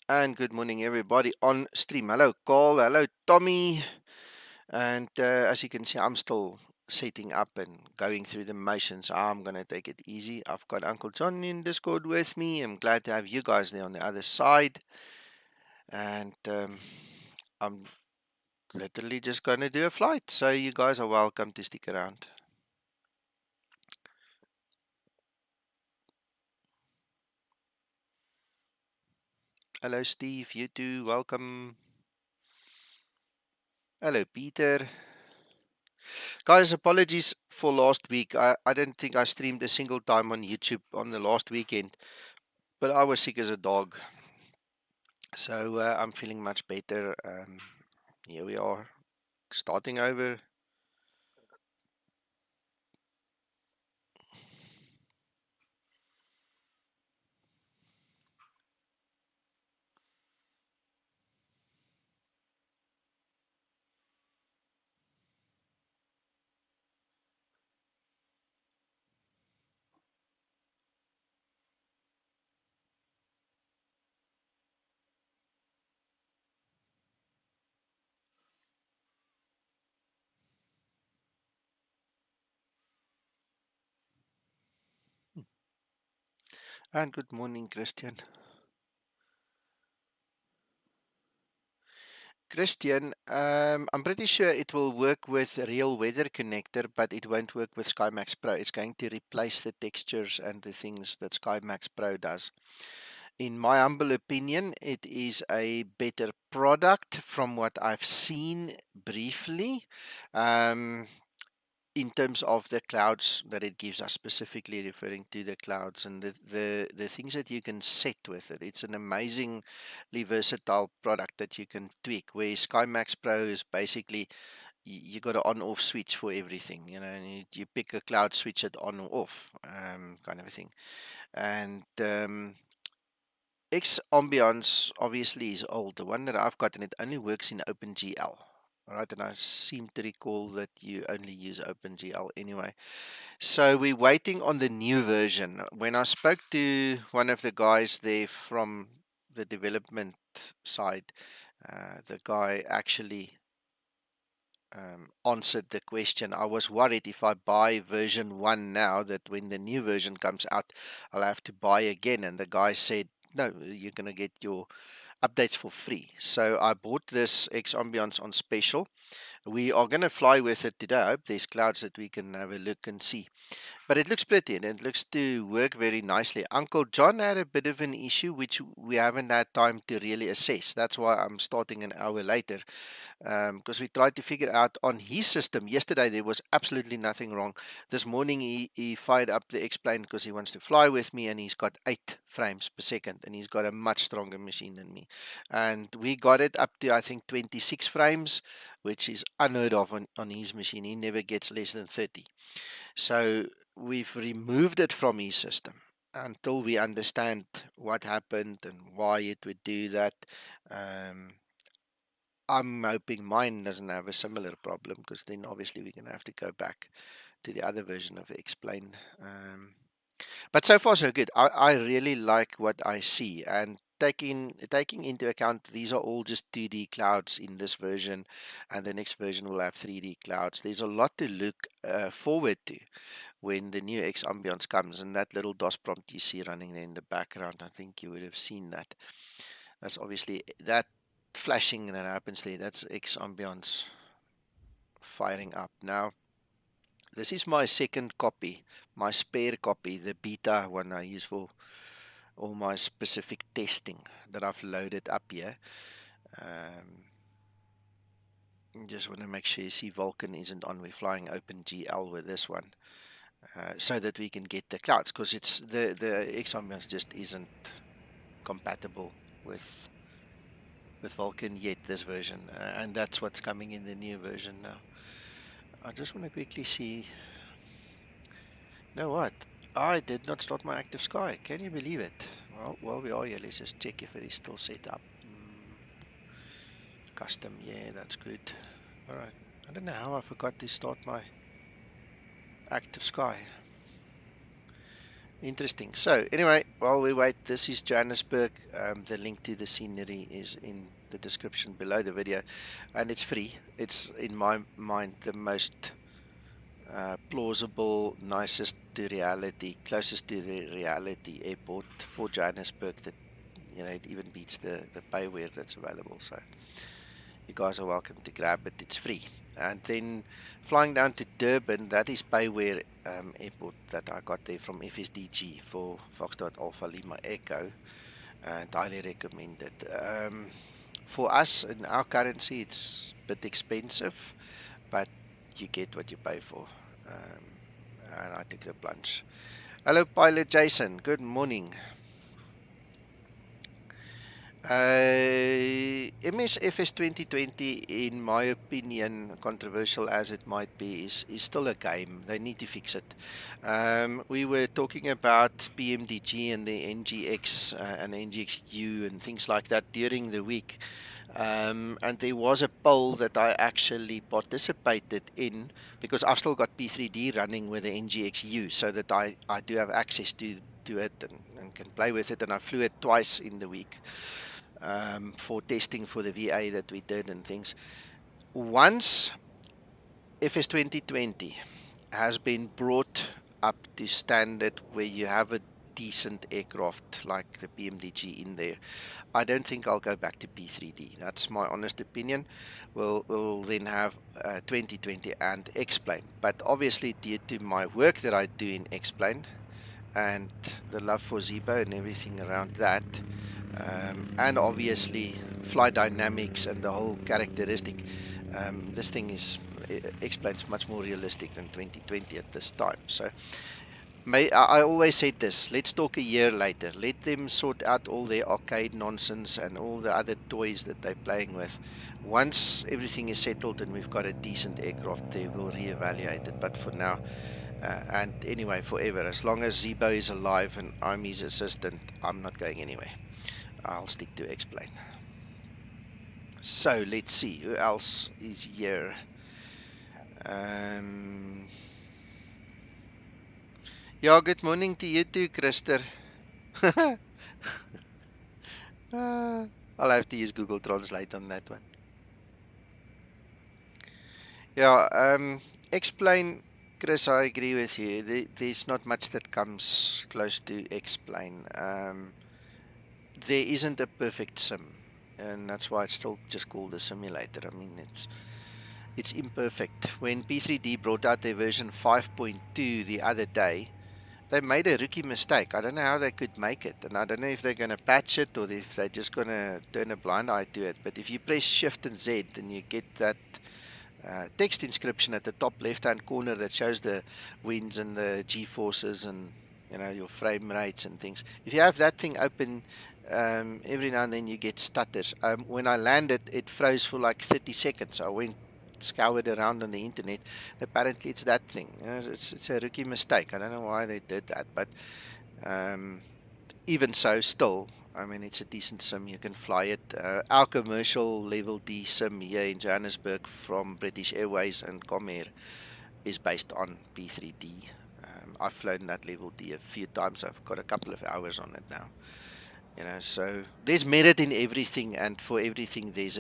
And good morning, everybody on stream. Hello, Carl. Hello, Tommy. And as you can see, I'm still setting up and going through the motions. I'm going to take it easy. I've got Uncle John in Discord with me. I'm glad to have you guys there on the other side. And I'm literally just going to do a flight. So you guys are welcome to stick around. Hello, Steve. You too. Welcome. Hello, Peter. Guys, apologies for last week. I didn't think I streamed a single time on YouTube on the last weekend, but I was sick as a dog. So I'm feeling much better. Here we are, starting over. And good morning, Christian. Christian, I'm pretty sure it will work with Real Weather Connector, but it won't work with Skymax Pro. It's going to replace the textures and the things that Skymax Pro does. In my humble opinion, it is a better product from what I've seen briefly. Um, in terms of the clouds that it gives us, specifically referring to the clouds and the things that you can set with it. It's an amazingly versatile product that you can tweak, where SkyMax Pro is basically you got an on-off switch for everything, and you pick a cloud, switch it on or off, kind of a thing. And xAmbience obviously is old. The one that I've got, and it only works in OpenGL. All right, and I seem to recall that you only use OpenGL anyway. So we're waiting on the new version. When I spoke to one of the guys there from the development side, the guy actually answered the question. I was worried if I buy version 1 now, that when the new version comes out, I'll have to buy again. And the guy said, no, you're going to get your updates for free. So I bought this xAmbience on special. We are going to fly with it today. I hope there's clouds that we can have a look and see. But it looks pretty and it looks to work very nicely. Uncle John had a bit of an issue which we haven't had time to really assess. That's why I'm starting an hour later, because we tried to figure out on his system. Yesterday there was absolutely nothing wrong. This morning he fired up the X-Plane because he wants to fly with me, and he's got 8 frames per second, and he's got a much stronger machine than me. And we got it up to, I think, 26 frames, which is unheard of on his machine. He never gets less than 30. So we've removed it from his system until we understand what happened and why it would do that. Um, I'm hoping mine doesn't have a similar problem, because then obviously we're going to have to go back to the other version of Explain. But so far so good. I really like what I see, and taking into account these are all just 2D clouds in this version, and the next version will have 3D clouds. There's a lot to look forward to when the new xAmbience comes, and that little DOS prompt you see running there in the background, I think you would have seen that. That's obviously that flashing that happens there. That's xAmbience firing up. Now, this is my second copy, my spare copy, the beta one I use for all my specific testing that I've loaded up here. Um, just want to make sure you see Vulkan isn't on. We're flying OpenGL with this one, so that we can get the clouds, because it's the xAmbience just isn't compatible with Vulkan yet, this version, and that's what's coming in the new version now. I just want to quickly see. You know what? I did not start my active sky. Can you believe it? Well, while we are here, let's just check if it is still set up. Custom, yeah, that's good. Alright. I don't know how I forgot to start my active sky. Interesting. So anyway, while we wait, this is Johannesburg. The link to the scenery is in the description below the video, and it's free. It's in my mind the most plausible, nicest to reality, closest to the reality airport for Johannesburg. That it even beats the payware that's available. So you guys are welcome to grab it. It's free. And then flying down to Durban, that is payware airport that I got there from FSDG for Foxtrot Alpha Lima Echo, and highly recommended. For us in our currency, it's a bit expensive, but you get what you pay for. And I took the plunge. Hello, Pilot Jason. Good morning. MSFS 2020, in my opinion, controversial as it might be, is still a game. They need to fix it. We were talking about PMDG and the NGX and NGXU and things like that during the week. And there was a poll that I actually participated in because I've still got P3D running with the NGXU, so that I do have access to it and can play with it. And I flew it twice in the week for testing for the VA that we did and things. Once FS 2020 has been brought up to standard where you have a decent aircraft like the PMDG in there, I don't think I'll go back to P3D. That's my honest opinion. We'll then have 2020 and X-Plane. But obviously, due to my work that I do in X-Plane and the love for Zibo and everything around that, and obviously flight dynamics and the whole characteristic, this thing explains much more realistic than 2020 at this time. So I always said this, let's talk a year later. Let them sort out all their arcade nonsense and all the other toys that they're playing with. Once everything is settled and we've got a decent aircraft, they will reevaluate it. But for now, and anyway, forever, as long as Zibo is alive and I'm his assistant, I'm not going anywhere. I'll stick to X-Plane. So let's see who else is here. Yeah, good morning to you too, Christer. I'll have to use Google Translate on that one. Yeah, X-Plane, Chris, I agree with you. There's not much that comes close to X-Plane. There isn't a perfect sim, and that's why it's still just called a simulator. I mean, it's imperfect. When P3D brought out their version 5.2 the other day, they made a rookie mistake. I don't know how they could make it, and I don't know if they're going to patch it or if they're just going to turn a blind eye to it. But if you press Shift and Z, then you get that text inscription at the top left-hand corner that shows the winds and the G-forces and your frame rates and things. If you have that thing open, every now and then you get stutters. When I landed, it froze for like 30 seconds. I went scoured around on the internet. Apparently, it's that thing. It's a rookie mistake. I don't know why they did that, but even so, still, I mean, it's a decent sim. You can fly it. Our commercial level D sim here in Johannesburg from British Airways and Comair is based on P3D. I've flown that level D a few times. I've got a couple of hours on it now. So there's merit in everything, and for everything there's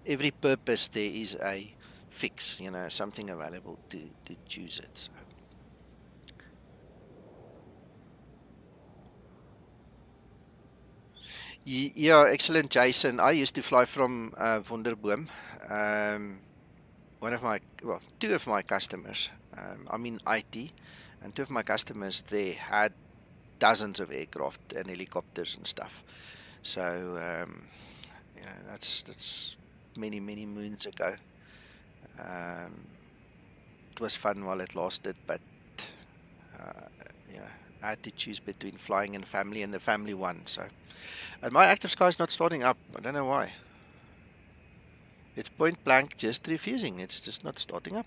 every purpose there is a fix. Something available to choose it. So. Yeah, excellent, Jason. I used to fly from Wonderboom. Two of my customers, I'm in IT, and two of my customers, they had dozens of aircraft and helicopters and stuff. So, that's many, many moons ago. It was fun while it lasted, but yeah, I had to choose between flying and family, and the family won. So, and my active sky is not starting up. I don't know why. It's point blank, just refusing. It's just not starting up.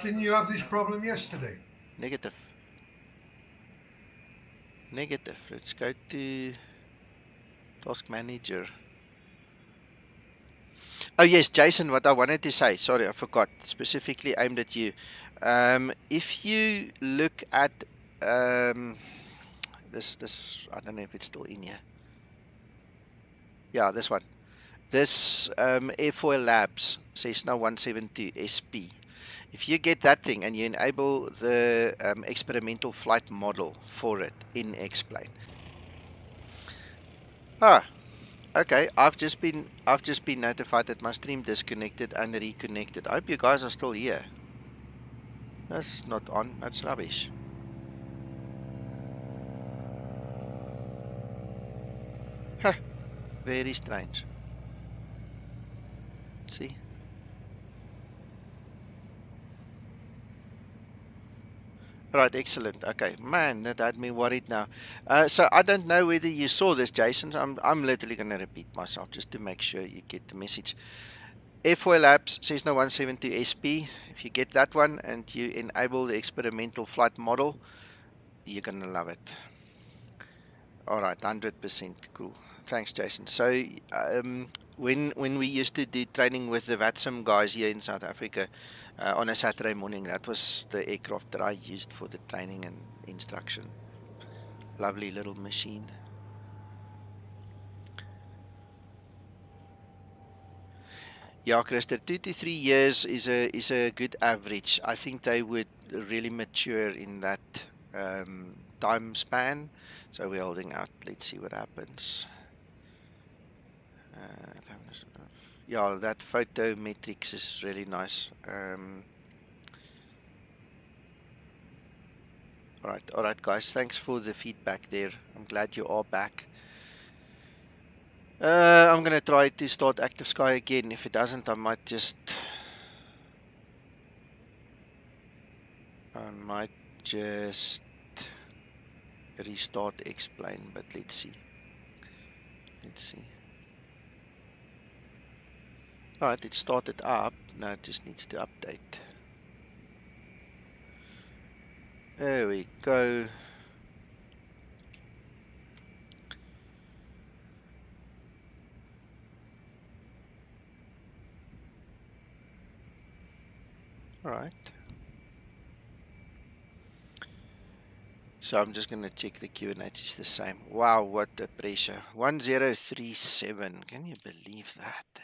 Didn't you have this problem yesterday? Negative. Negative. Let's go to Task Manager. Oh yes, Jason, what I wanted to say, sorry, I forgot, specifically aimed at you. If you look at um, this, I don't know if it's still in here. Yeah, this one. This Airfoil Labs Cessna 172 SP. If you get that thing and you enable the experimental flight model for it in X-Plane. Ah, okay. I've just been notified that my stream disconnected and reconnected. I hope you guys are still here. That's not on. That's rubbish. Huh, very strange. See? Right, excellent. Okay, man, that had me worried now. So I don't know whether you saw this, Jason. I'm literally going to repeat myself just to make sure you get the message. F4 Labs Cessna 172 SP. If you get that one and you enable the experimental flight model, you're going to love it. All right, 100% cool. Thanks, Jason. So, when we used to do training with the VATSIM guys here in South Africa on a Saturday morning, that was the aircraft that I used for the training and instruction. Lovely little machine. Yeah, Christer, 2 to 3 years is a good average. I think they would really mature in that time span. So we're holding out. Let's see what happens. Yeah, that photo metrics is really nice. All right, guys. Thanks for the feedback there. I'm glad you are back. I'm gonna try to start Active Sky again. If it doesn't, I might just restart Explain. But let's see. Let's see. All right, it started up. Now it just needs to update. There we go. All right. So I'm just going to check the Q&A. It's the same. Wow, what the pressure. 1037. Can you believe that?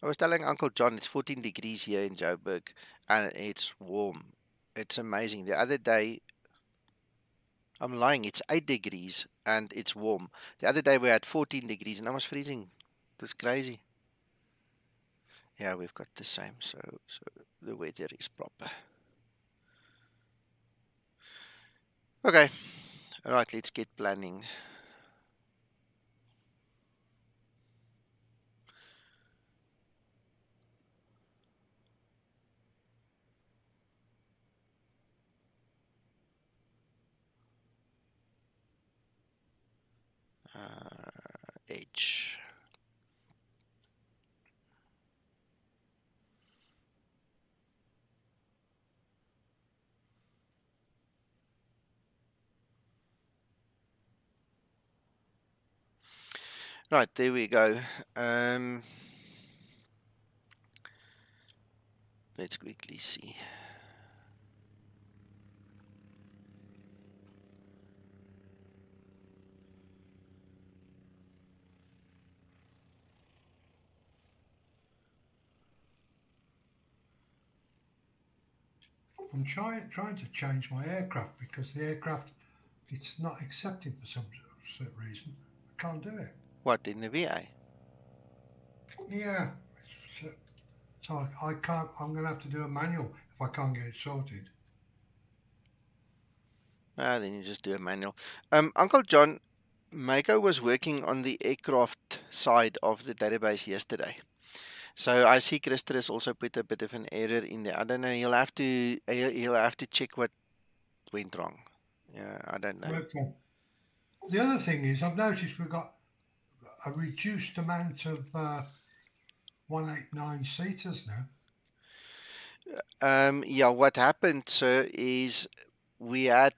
I was telling Uncle John it's 14 degrees here in Joburg and it's warm. It's amazing. The other day, I'm lying, it's 8 degrees and it's warm. The other day we had 14 degrees and I was freezing. That's crazy. Yeah, we've got the same. So the weather is proper. Okay. All right, let's get planning. Edge. Right, there we go. Let's quickly see. I'm trying to change my aircraft because the aircraft it's not accepting for some certain reason. I can't do it. What, in the VA? Yeah, so, so I can't. I'm going to have to do a manual if I can't get it sorted. Then you just do a manual. Uncle John, Mako was working on the aircraft side of the database yesterday. So I see Christer has also put a bit of an error in there. I don't know. He'll have to check what went wrong. Yeah, I don't know. Okay. The other thing is, I've noticed we've got a reduced amount of 189 seaters now. Yeah, what happened, sir, is we had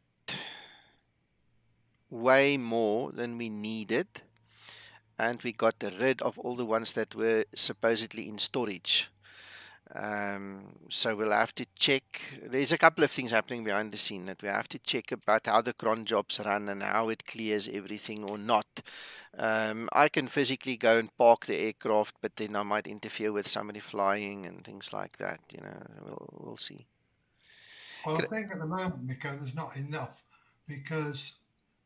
way more than we needed, and we got rid of all the ones that were supposedly in storage. So we'll have to check. There's a couple of things happening behind the scene that we have to check about how the cron jobs run and how it clears everything or not. I can physically go and park the aircraft, but then I might interfere with somebody flying and things like that. We'll see. Well, I think at the moment, Nico, there's not enough because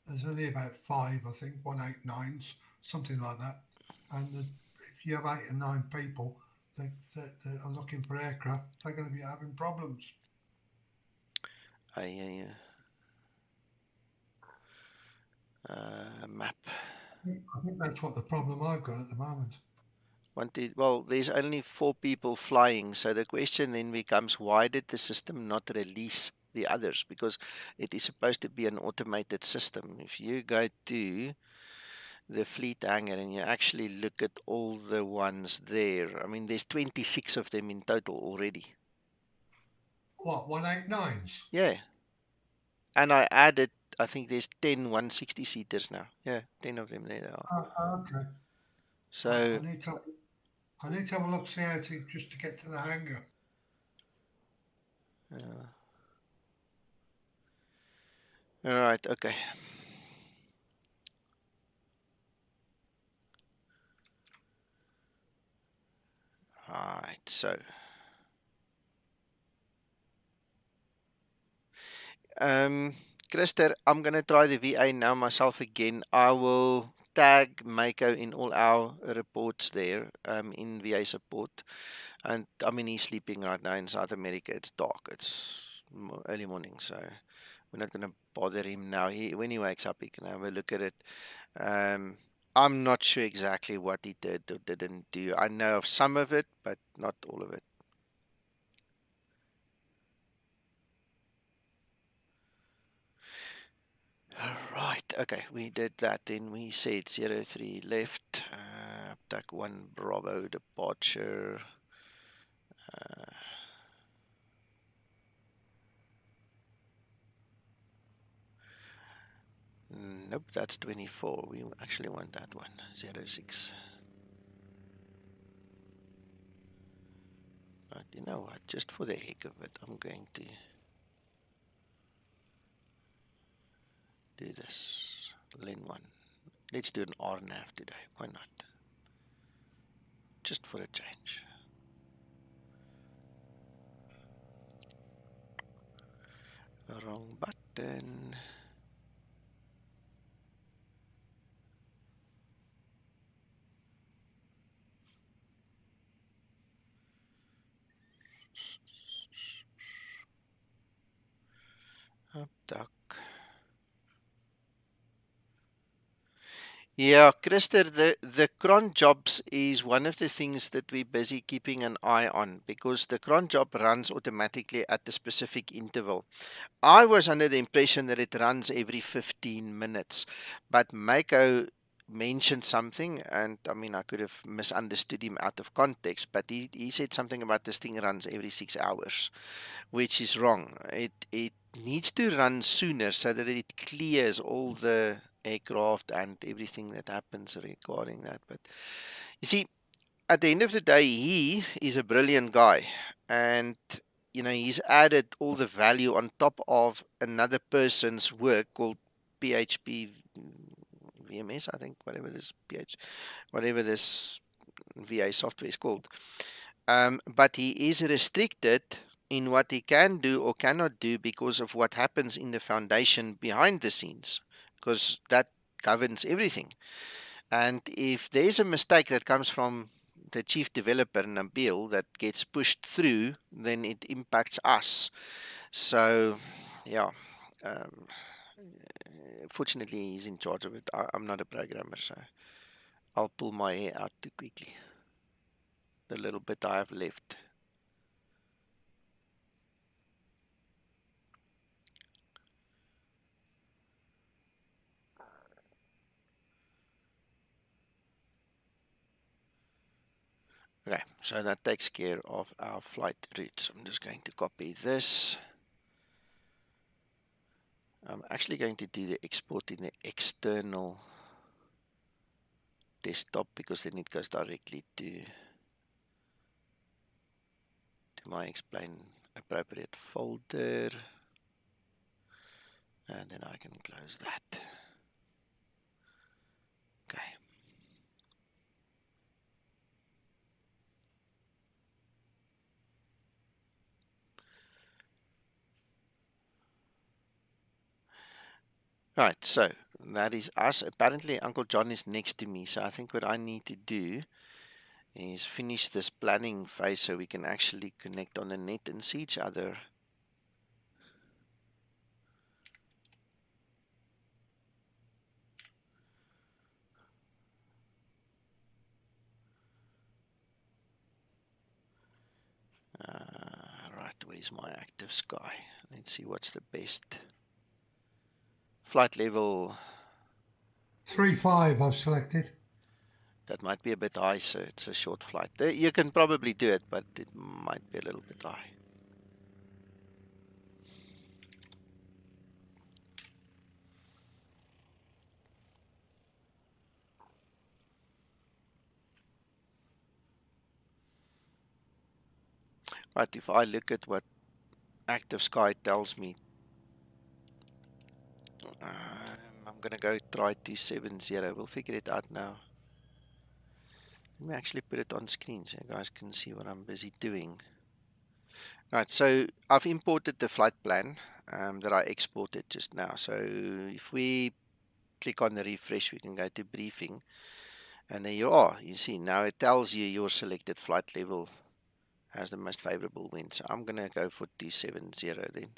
there's only about five, I think, 189s, something like that. And if you have 8 or 9 people that are looking for aircraft, they're going to be having problems. A map. I think that's what the problem I've got at the moment. Well, there's only 4 people flying, so the question then becomes, why did the system not release the others? Because it is supposed to be an automated system. If you go to the fleet hangar and you actually look at all the ones there, I mean, there's 26 of them in total already. What, 189s? Yeah. And I added, I think there's 10 160-seaters now. Yeah, 10 of them there they are. Okay. So, I need to have a look, see how to just to get to the hangar. all right, okay. All right, so Christer, I'm gonna try the VA now myself again. I will tag Mako in all our reports there, in VA support. And I mean, he's sleeping right now in South America. It's dark. It's early morning, so we're not gonna bother him now. When he wakes up, he can have a look at it. Um, I'm not sure exactly what he did or didn't do. I know of some of it, but not all of it. Right, okay, we did that. Then we said 03 left, APDAK 1 Bravo departure. Nope, that's 24. We actually want that one, 06. But you know what, just for the heck of it, I'm going to do this. Len 1. Let's do an RNAV today. Why not? Just for a change. Wrong button. APDAK. Yeah, Christer, the cron jobs is one of the things that we're busy keeping an eye on because the cron job runs automatically at a specific interval. I was under the impression that it runs every 15 minutes, but Mako mentioned something, and I mean, I could have misunderstood him out of context, but he said something about this thing runs every 6 hours, which is wrong. It needs to run sooner so that it clears all the aircraft and everything that happens regarding that. But you see, at the end of the day, he is a brilliant guy, and he's added all the value on top of another person's work called PHP VMS, I think, whatever this VA software is called. But he is restricted in what he can do or cannot do because of what happens in the foundation behind the scenes, because that governs everything. And if there's a mistake that comes from the chief developer, Nabil, that gets pushed through, then it impacts us. So, yeah. Um, Fortunately, he's in charge of it. I'm not a programmer, so I'll pull my hair out too quickly. The little bit I have left. Okay, so that takes care of our flight routes. I'm just going to copy this. I'm actually going to do the export in the external desktop because then it goes directly to my explain appropriate folder. And then I can close that. Okay. Right, so that is us. Apparently Uncle John is next to me, so I think what I need to do is finish this planning phase so we can actually connect on the net and see each other. Right, where's my active sky? Let's see what's the best flight level. 3.5 I've selected. That might be a bit high, so it's a short flight. You can probably do it, but it might be a little bit high. Right, if I look at what active sky tells me, I'm gonna go try 270. We'll figure it out now. Let me actually put it on screen so you guys can see what I'm busy doing. Right, so I've imported the flight plan that I exported just now. So if we click on the refresh, we can go to briefing. And there you are. You see, now it tells you your selected flight level has the most favorable wind. So I'm going to go for 270 then.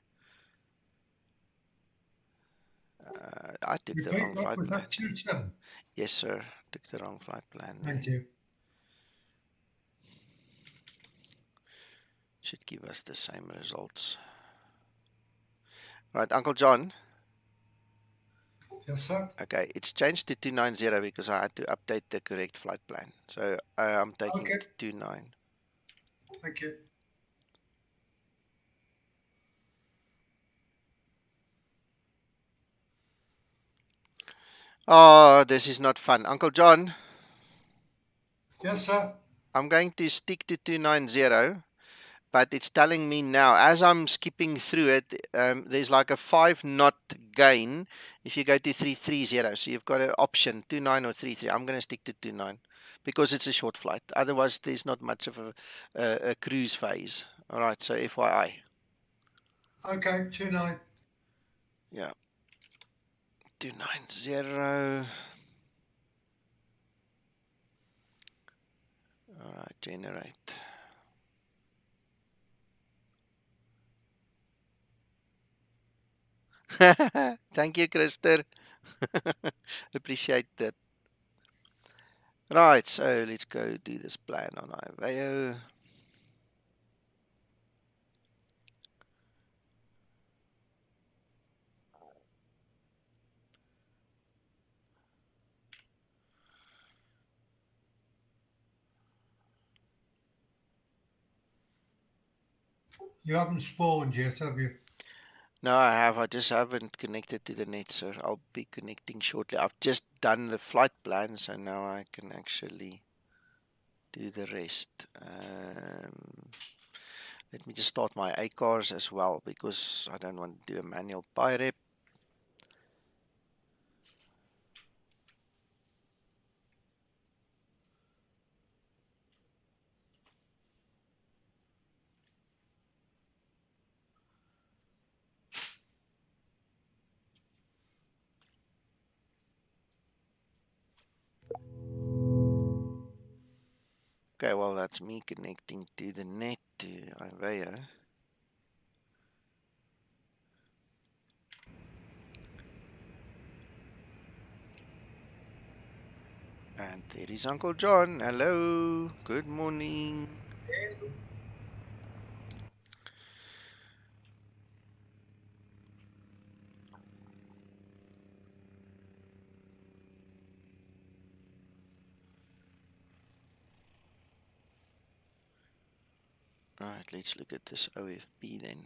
I took the Repeat wrong that, flight was plan. that 2.7? Yes, sir. Took the wrong flight plan there. Thank you. Should give us the same results. Right, Uncle John. Yes, sir. Okay, it's changed to 290 because I had to update the correct flight plan. So I'm taking Okay. 29. Thank you. Oh, this is not fun. Uncle John, Yes, sir. I'm going to stick to 290, but it's telling me now, as I'm skipping through it, there's like a 5-knot gain if you go to 330. So you've got an option, 29 or 33. I'm going to stick to 29 because it's a short flight. Otherwise, there's not much of a cruise phase. All right, so FYI. Okay, 2.9. Yeah. 290. All right, generate. Thank you, Krister. Appreciate that. Right, so let's go do this plan on iVeo. You haven't spawned yet, have you? No, I have. I just haven't connected to the net, sir. I'll be connecting shortly. I've just done the flight plan, so now I can actually do the rest. Let me just start my ACARs as well because I don't want to do a manual PyRep. Okay, well, that's me connecting to the net to iVeo. And there is Uncle John. Hello. Good morning. Alright, let's look at this OFP then.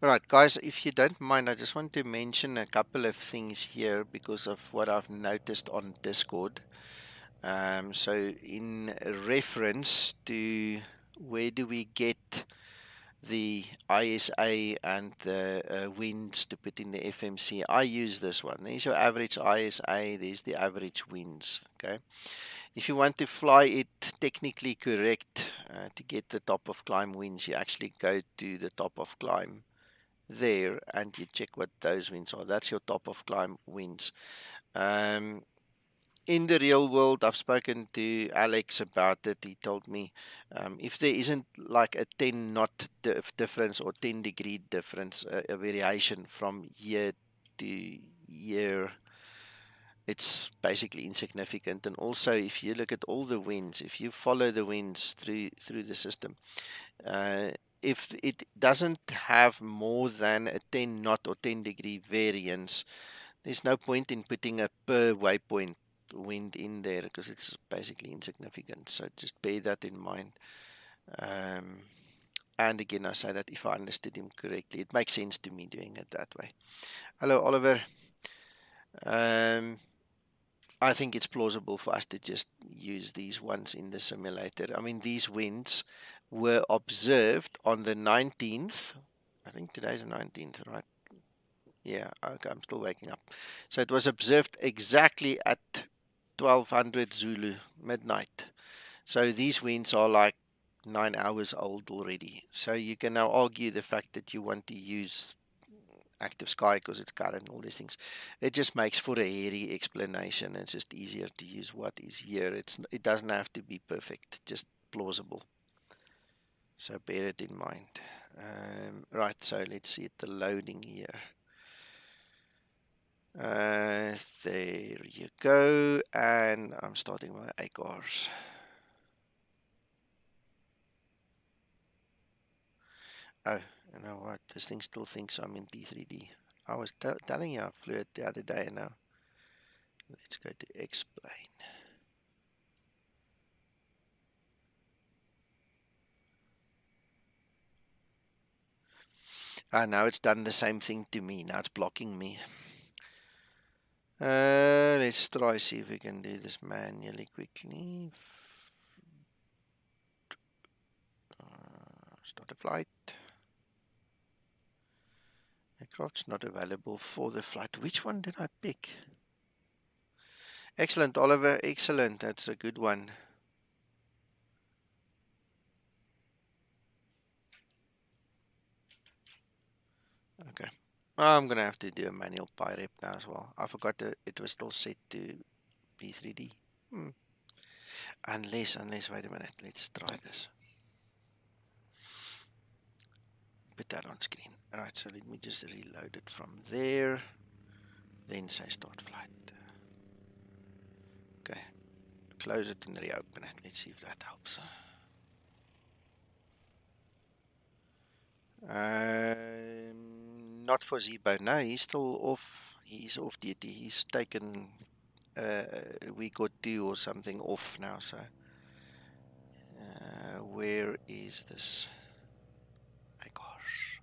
All right, guys, if you don't mind, I just want to mention a couple of things here because of what I've noticed on Discord. So in reference to where do we get the ISA and the winds to put in the FMC, I use this one. There's your average ISA, there's the average winds. Okay. If you want to fly it technically correct to get the top of climb winds, you actually go to the top of climb there and you check what those winds are. That's your top of climb winds. Um, in the real world, I've spoken to Alex about it. He told me if there isn't like a 10 knot difference or 10-degree difference, a variation from year to year, it's basically insignificant. And also, if you look at all the winds, if you follow the winds through the system, uh, if it doesn't have more than a 10 knot or 10-degree variance, there's no point in putting a per waypoint wind in there because it's basically insignificant. So just bear that in mind. Um, and again, I say that if I understood him correctly, it makes sense to me doing it that way. Hello, Oliver. Um, I think it's plausible for us to just use these ones in the simulator. I mean, these winds were observed on the 19th. I think today's the 19th, right? Yeah, okay, I'm still waking up. So it was observed exactly at 1200 Zulu midnight. So these winds are like 9 hours old already. So you can now argue the fact that you want to use active sky because it's current and all these things. It just makes for a hairy explanation. It's just easier to use what is here. It doesn't have to be perfect, just plausible. So bear it in mind. Right, so let's see the loading here. There you go, and I'm starting my ACARs. Oh, you know what? This thing still thinks I'm in P3D. I was telling you I flew it the other day now. Let's go to explain. Ah, now it's done the same thing to me. Now it's blocking me. Let's try see if we can do this manually quickly. Start a flight. Aircraft's not available for the flight. Which one did I pick? Excellent, Oliver. Excellent. That's a good one. Okay. I'm going to have to do a manual PyRep now as well. I forgot that it was still set to P3D. Unless, wait a minute. Let's try this. Put that on screen. Alright, so let me just reload it from there. Then say start flight. Okay. Close it and reopen it. Let's see if that helps. Not for Zibo. No, he's still off. He's off duty. He's taken a week or two or something off now. So, where is this? My gosh.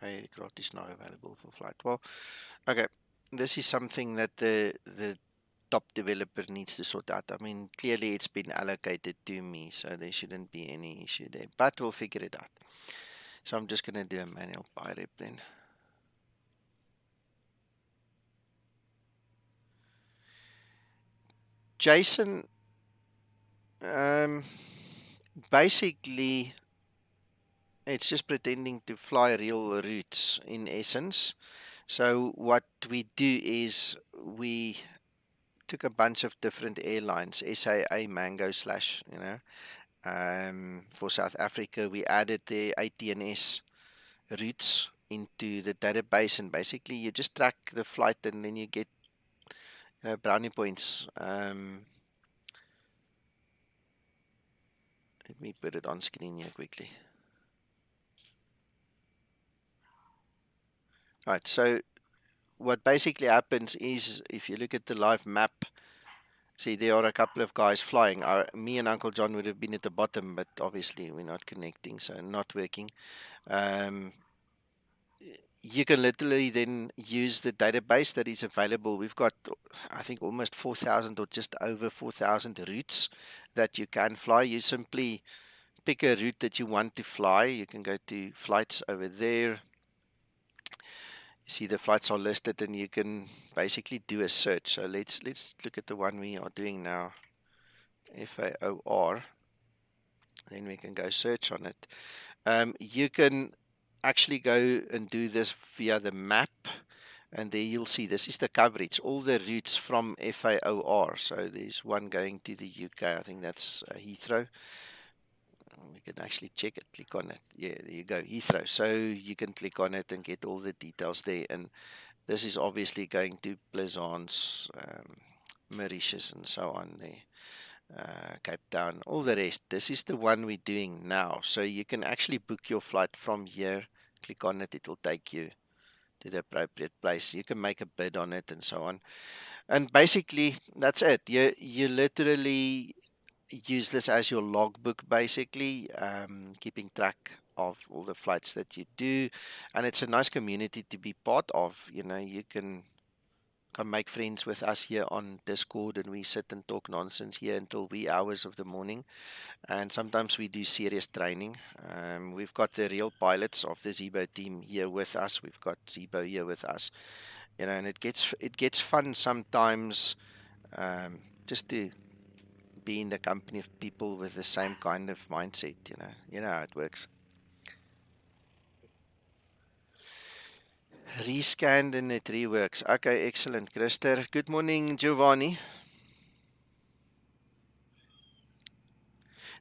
Aircraft is not available for flight. Well, okay. This is something that the top developer needs to sort out. I mean, clearly it's been allocated to me, so there shouldn't be any issue there. But we'll figure it out. So I'm just going to do a manual PyRep then. Jason, basically, it's just pretending to fly real routes in essence. So what we do is we took a bunch of different airlines, SAA, Mango slash, for South Africa, we added the ATNS routes into the database, and basically you just track the flight and then you get brownie points. Let me put it on screen here quickly. Right. So what basically happens is, if you look at the live map, see there are a couple of guys flying. Me and Uncle John would have been at the bottom, but obviously we're not connecting, so not working. Um, you can literally then use the database that is available. We've got, I think, almost 4,000 or just over 4,000 routes that you can fly. You simply pick a route that you want to fly. You can go to flights over there. You see the flights are listed, and you can basically do a search. So let's look at the one we are doing now, FAOR. Then we can go search on it. You can actually go and do this via the map, and there you'll see this is the coverage, all the routes from FAOR. So there's one going to the UK. I think that's Heathrow. We can actually check it, click on it. Yeah, there you go, Heathrow. So you can click on it and get all the details there. And this is obviously going to Plaisance, Mauritius, and so on there. Cape Town, all the rest. This is the one we're doing now. So you can actually book your flight from here. Click on it, it will take you to the appropriate place. You can make a bid on it and so on. And basically, that's it. You literally use this as your logbook, basically, keeping track of all the flights that you do. And it's a nice community to be part of. You know, you can come make friends with us here on Discord, and we sit and talk nonsense here until wee hours of the morning. And sometimes we do serious training. We've got the real pilots of the Zibo team here with us. We've got Zibo here with us, you know, and it gets fun sometimes, just to be in the company of people with the same kind of mindset. You know how it works. Rescanned and it reworks. Okay, excellent, Christer. Good morning, Giovanni.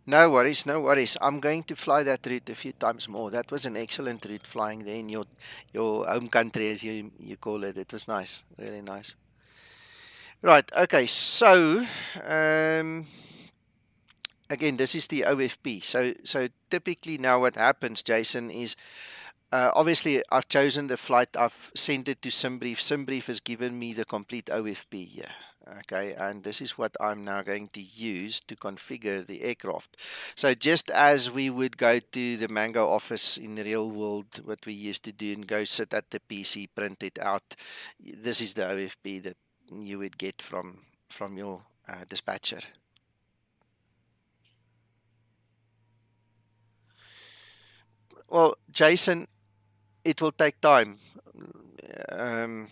No worries, no worries. I'm going to fly that route a few times more. That was an excellent route flying there in your home country, as you call it. It was nice, really nice. Right. Okay. So, um, again, this is the OFP. So typically now what happens, Jason, is obviously I've chosen the flight. I've sent it to SimBrief. SimBrief has given me the complete OFP here. Okay, and this is what I'm now going to use to configure the aircraft. So just as we would go to the Mango office in the real world, what we used to do and go sit at the PC, print it out, this is the OFP that you would get from your dispatcher. Well, Jason, it will take time. Um,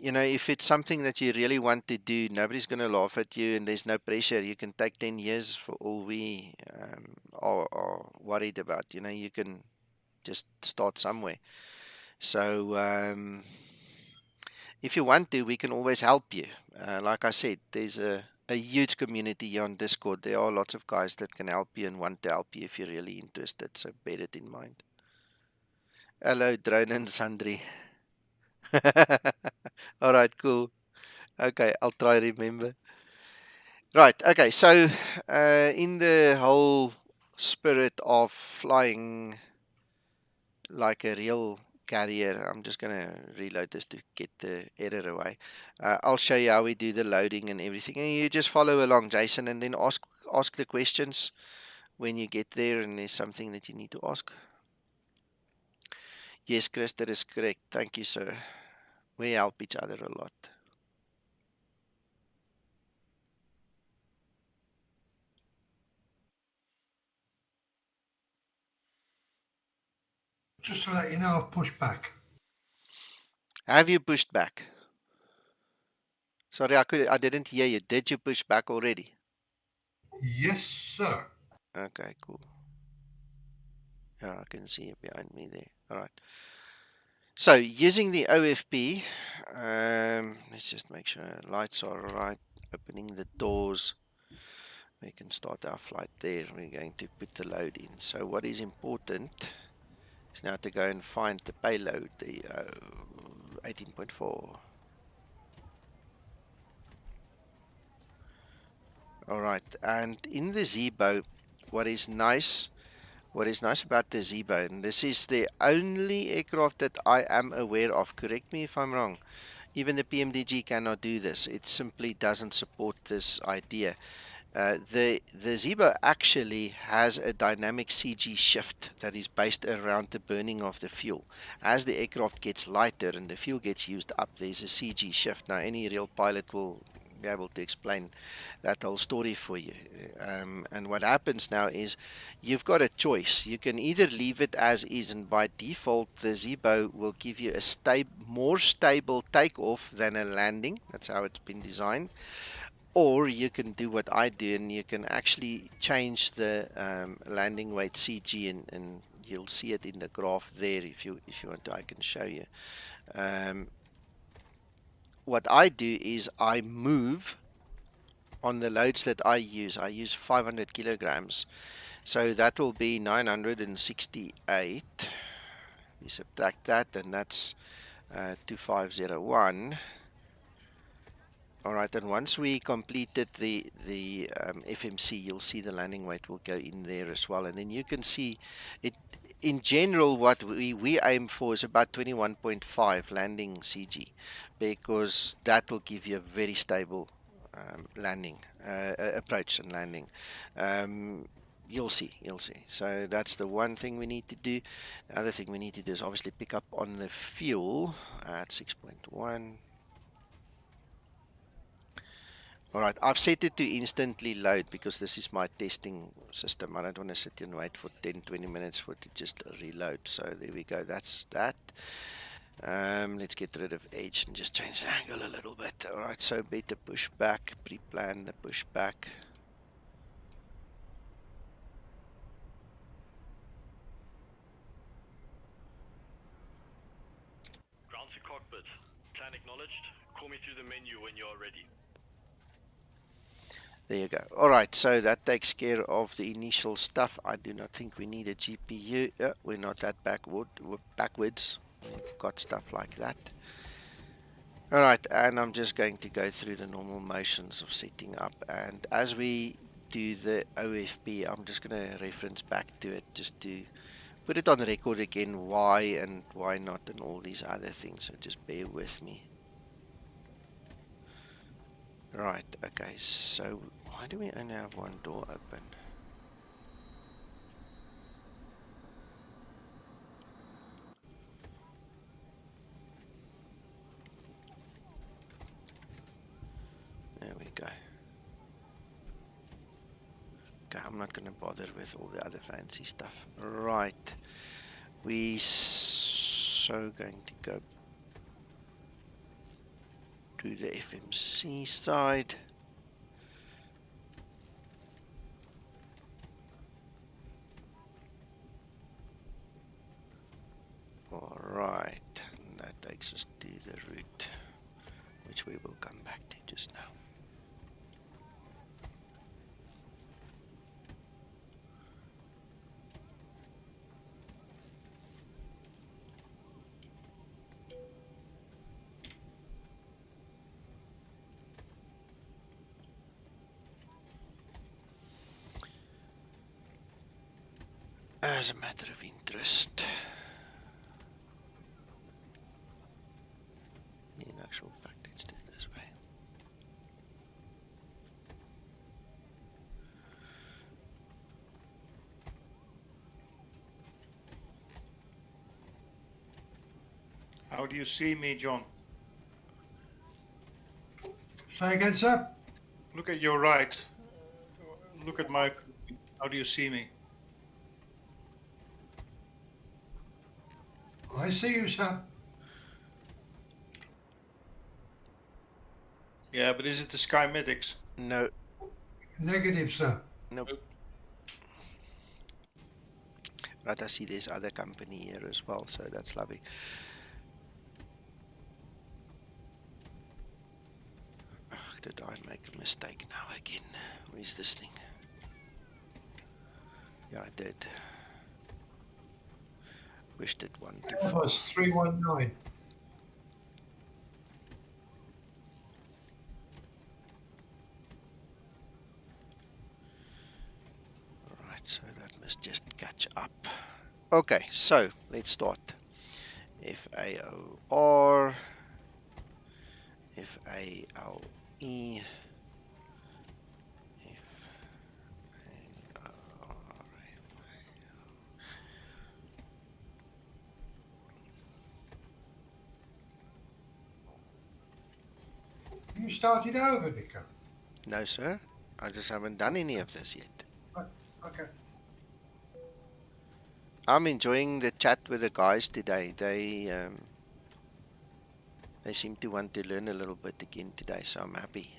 if it's something that you really want to do, nobody's going to laugh at you, and there's no pressure. You can take 10 years for all we are worried about. You can just start somewhere. So, if you want to, we can always help you. Like I said, there's a huge community here on Discord. There are lots of guys that can help you and want to help you if you're really interested. So, bear it in mind. Hello, Drone and Sundry. All right, cool. Okay, I'll try remember. Right. Okay. So, in the whole spirit of flying like a real carrier, I'm just gonna reload this to get the error away. I'll show you how we do the loading and everything, and you just follow along, Jason, and then ask the questions when you get there, and there's something that you need to ask. Yes, Chris, that is correct. Thank you, sir. We help each other a lot. Just to let you know, I've pushed back. Have you pushed back? Sorry, I didn't hear you. Did you push back already? Yes, sir. Okay, cool. Yeah, I can see it behind me there. All right. So using the OFP, let's just make sure lights are right. Opening the doors. We can start our flight there. We're going to put the load in. So what is important is now to go and find the payload, the 18.4. All right. And in the Zibo, what is nice what is nice about the Zibo, and this is the only aircraft that I am aware of, correct me if I'm wrong, even the PMDG cannot do this. It simply doesn't support this idea. The Zibo actually has a dynamic CG shift that is based around the burning of the fuel. As the aircraft gets lighter and the fuel gets used up, there's a CG shift. Now, any real pilot will be able to explain that whole story for you. And what happens now is you've got a choice. You can either leave it as is, and by default, the Zibo will give you a more stable takeoff than a landing. That's how it's been designed. Or you can do what I do, and you can actually change the landing weight CG, and you'll see it in the graph there. If you want to, I can show you. What I do is I move on the loads that I use. I use 500 kilograms, so that will be 968. We subtract that, and that's 2501. All right, and once we completed the FMC, you'll see the landing weight will go in there as well, and then you can see it. In general, what we aim for is about 21.5 landing CG, because that will give you a very stable landing approach and landing. You'll see. So that's the one thing we need to do. The other thing we need to do is obviously pick up on the fuel at 6.1. Alright, I've set it to instantly load because this is my testing system. I don't want to sit and wait for 10-20 minutes for it to just reload. So there we go, that's that. Let's get rid of edge and just change the angle a little bit. Alright, so better push back, pre-plan the push back. Ground to cockpit. Plan acknowledged. Call me through the menu when you're ready. There you go. Alright, so that takes care of the initial stuff. I do not think we need a GPU. We're not that backwards. We've got stuff like that. Alright, and I'm just going to go through the normal motions of setting up. And as we do the OFP, I'm just going to reference back to it just to put it on record again, why and why not, and all these other things. So just bear with me. Right, okay, so why do we only have one door open? There we go. Okay, I'm not going to bother with all the other fancy stuff. Right, we so going to go to the FMC side. Alright, and that takes us to the route, which we will come back to just now. As a matter of interest, in actual fact, let's do it this way. How do you see me, John? Say again, sir? Look at your right. Look at my... How do you see me? I see you, sir. Yeah, but is it the Skymatix? No. Negative, sir. Nope. Right, I see there's other company here as well, so that's lovely. Did I make a mistake now again? Where's this thing? Yeah, I did. Wished it one. Airbus 319. Alright, so that must just catch up. Okay, so let's start. FAOR, FALE, FAOR. You started over, Nico. No, sir. I just haven't done any of this yet. Okay. I'm enjoying the chat with the guys today. They seem to want to learn a little bit again today, so I'm happy.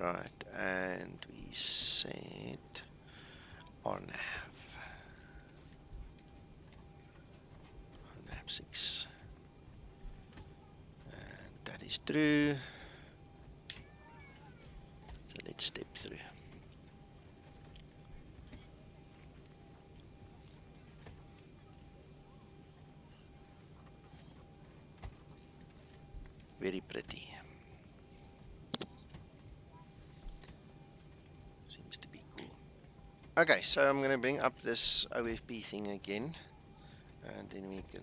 Right, and we set on nav 6. And that is true. So let's step through. Very pretty. Seems to be cool. Okay, so I'm going to bring up this OFP thing again, and then we can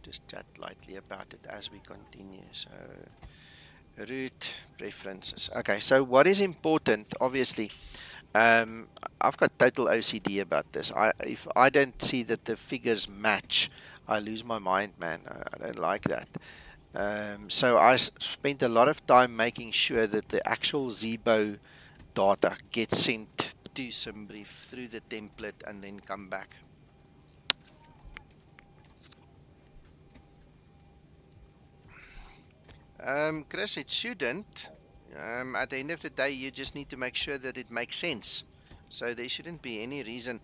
just chat lightly about it as we continue. So, route preferences. Okay, so what is important, obviously, I've got total OCD about this. If I don't see that the figures match, I lose my mind, man. I don't like that. So I spent a lot of time making sure that the actual Zibo data gets sent to SimBrief through the template and then come back. Chris, it shouldn't. At the end of the day, you just need to make sure that it makes sense. So there shouldn't be any reason.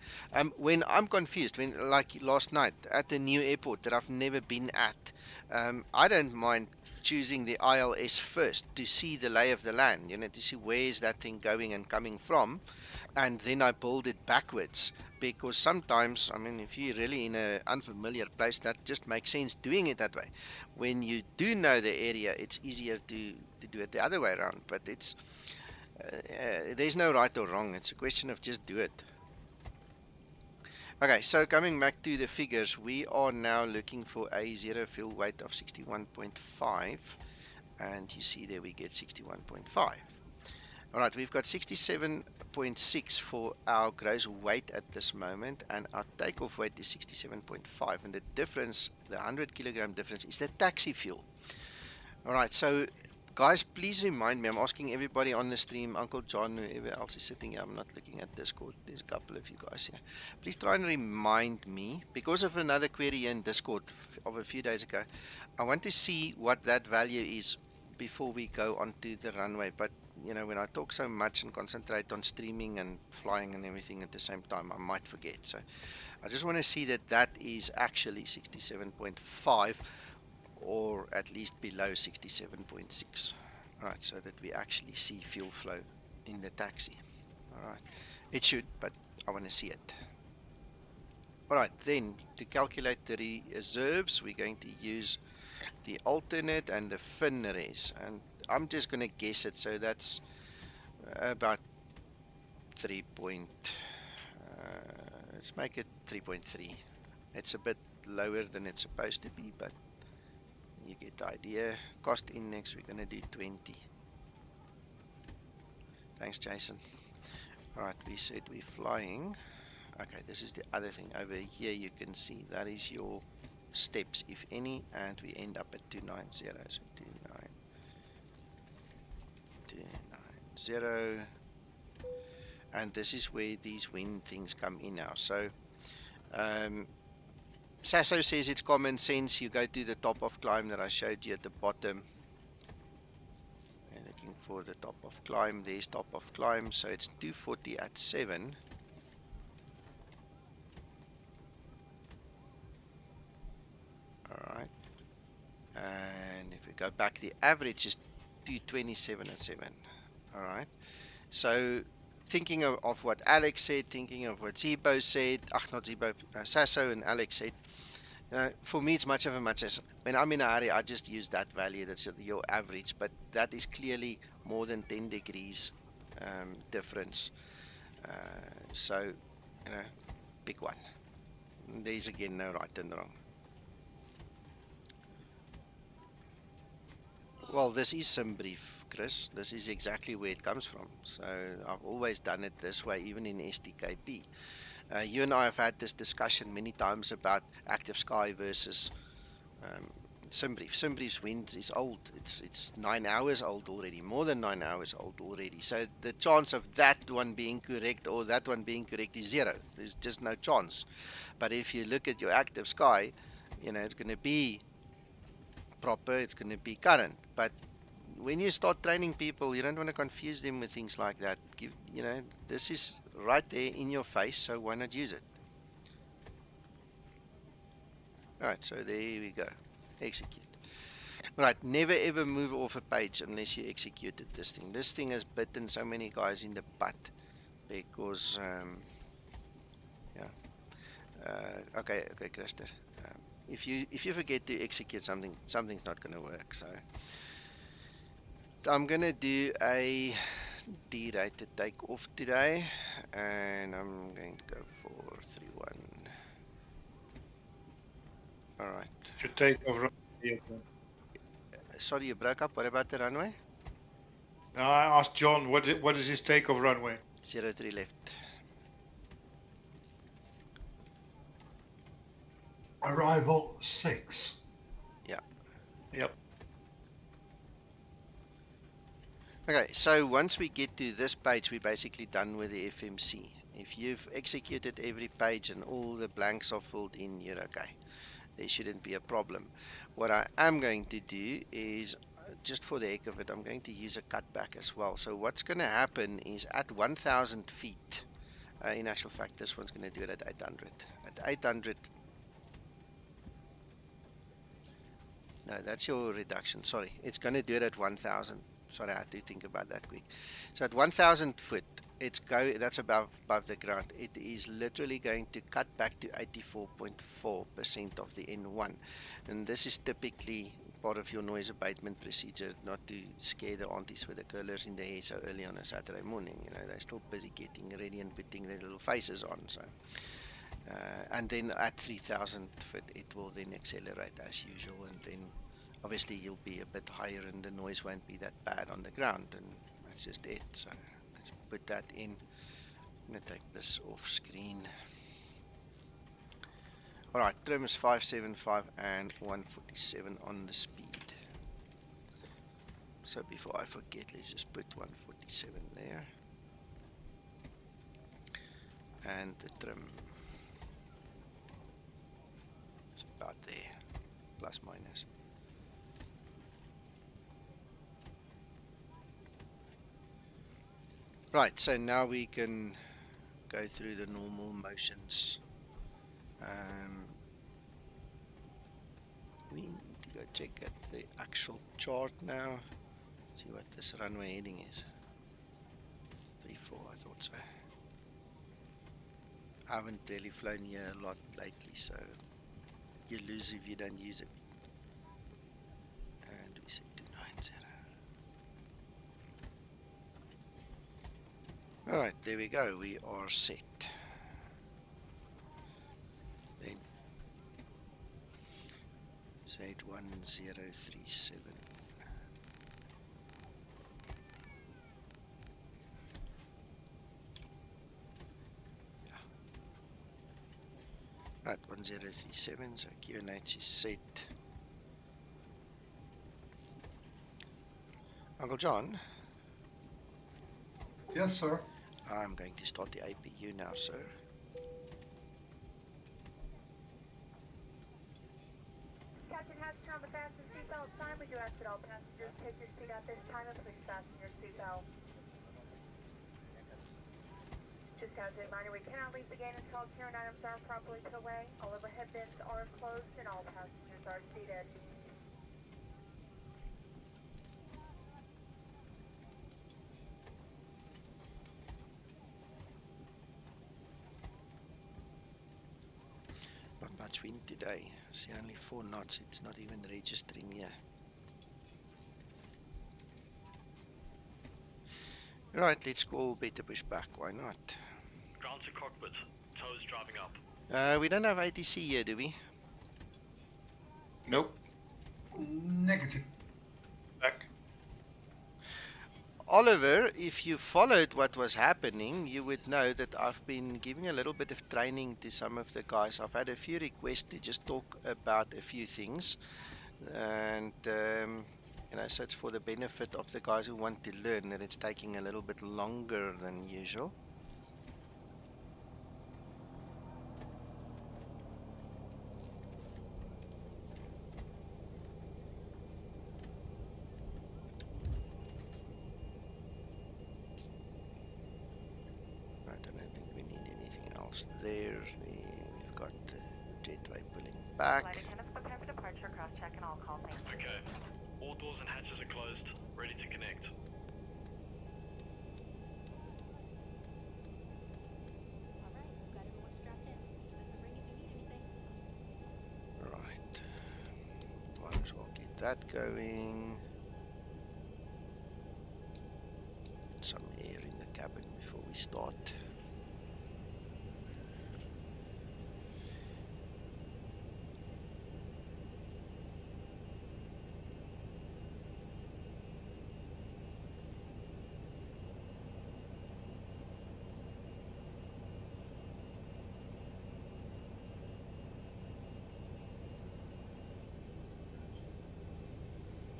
When I'm confused, when like last night at the new airport that I've never been at, I don't mind choosing the ILS first to see the lay of the land, to see where is that thing going and coming from, and then I build it backwards. Because sometimes, I mean, if you're really in an unfamiliar place, that just makes sense doing it that way. When you do know the area, it's easier to do it the other way around. But it's there's no right or wrong. It's a question of just do it. Okay, so coming back to the figures, we are now looking for a zero fuel weight of 61.5, and you see there we get 61.5. All right, we've got 67.6 for our gross weight at this moment, and our takeoff weight is 67.5. And the difference, the 100 kilogram difference, is the taxi fuel. All right, so guys, please remind me. I'm asking everybody on the stream, Uncle John, whoever else is sitting here. I'm not looking at Discord. There's a couple of you guys here. Please try and remind me, because of another query in Discord of a few days ago. I want to see what that value is before we go onto the runway. But when I talk so much and concentrate on streaming and flying and everything at the same time, I might forget. So I just want to see that that is actually 67.5 or at least below 67.6. All right, so that we actually see fuel flow in the taxi. All right, it should, but I want to see it. All right, then to calculate the reserves, we're going to use the alternate and the fin res, and I'm just going to guess it, so that's about 3 let's make it 3.3. It's a bit lower than it's supposed to be, but you get the idea. Cost index, we're going to do 20. Thanks, Jason. Alright, we said we're flying. Okay, this is the other thing. Over here you can see that is your steps, if any, and we end up at 290. So 290. And this is where these wind things come in now. So Sasso says it's common sense. You go to the top of climb that I showed you at the bottom. And looking for the top of climb. There's top of climb. So it's 240 at 7. Alright. And if we go back, the average is 227 at 7. Alright. So thinking of what Alex said, thinking of what Zibo said, not Zibo, Sasso and Alex said, For me, it's much as when I'm in a hurry, I just use that value. That's your average, but that is clearly more than 10 degrees difference. So, pick one. There's again no right and wrong. Well, this is SimBrief, Chris. This is exactly where it comes from. So I've always done it this way, even in STKP. You and I have had this discussion many times about Active Sky versus SimBrief. SimBrief's wins is old. It's 9 hours old already, more than 9 hours old already. So the chance of that one being correct or that one being correct is zero. There's just no chance. But if you look at your Active Sky, it's going to be proper. It's going to be current. But when you start training people, you don't want to confuse them with things like that. This is right there in your face, so why not use it? All right, so there we go. Execute. Right, never ever move off a page unless you executed this thing. This thing has bitten so many guys in the butt because, okay, Christer. If you forget to execute something, something's not going to work. So I'm going to do a D-rated takeoff today, and I'm going to go for 3-1. All right. Should take over. Sorry, you broke up. What about the runway? Now I asked John, what is his takeoff runway? 03 left. Arrival 6. Yeah. Yep. Okay, so once we get to this page, we're basically done with the FMC. If you've executed every page and all the blanks are filled in, you're okay. There shouldn't be a problem. What I am going to do is, just for the heck of it, I'm going to use a cutback as well. So what's going to happen is at 1,000 feet, in actual fact, this one's going to do it at 800. At 800, no, that's your reduction. Sorry, it's going to do it at 1,000. Sorry, I had to think about that quick. So at 1,000 foot, that's above the ground. It is literally going to cut back to 84.4% of the N1. And this is typically part of your noise abatement procedure, not to scare the aunties with the curlers in the hair so early on a Saturday morning. They're still busy getting ready and putting their little faces on. So, and then at 3,000 foot, it will then accelerate as usual, and then obviously you'll be a bit higher and the noise won't be that bad on the ground, and that's just it. So let's put that in. I'm going to take this off screen. Alright, trim is 575 and 147 on the speed. So before I forget, let's just put 147 there. And the trim is about there, plus minus. Right, so now we can go through the normal motions. We need to go check at the actual chart now. See what this runway heading is. 3-4, I thought so. I haven't really flown here a lot lately, so you lose if you don't use it. And we set 290. Alright, there we go, we are set. Then set 1037. Yeah. Right, 1037, so QNH is set. Uncle John? Yes, sir. I'm going to start the APU now, sir. Captain has turned the fasten seatbelt sign. We do ask that all passengers take your seat at this time and please fasten your seatbelt. Just as a reminder, we cannot leave the gate until all carrying items are properly put away. All overhead bins are closed and all passengers are seated. Not much wind today. See, only 4 knots. It's not even registering here. Right, let's call better push back. Why not? Ground to cockpit. Toes driving up. We don't have ATC here, do we? Nope. Negative. Back. Oliver, if you followed what was happening, you would know that I've been giving a little bit of training to some of the guys. I've had a few requests to just talk about a few things. And, so it's for the benefit of the guys who want to learn that it's taking a little bit longer than usual. I don't think we need anything else there. We've got the jetway pulling back. Flight attendants prepare for departure, cross-check and all call things. Okay. All doors and hatches are closed. Ready to connect. Alright, got everyone strapped in. Give us a ring if you need anything. Right. Might as well get that going. Some air in the cabin before we start.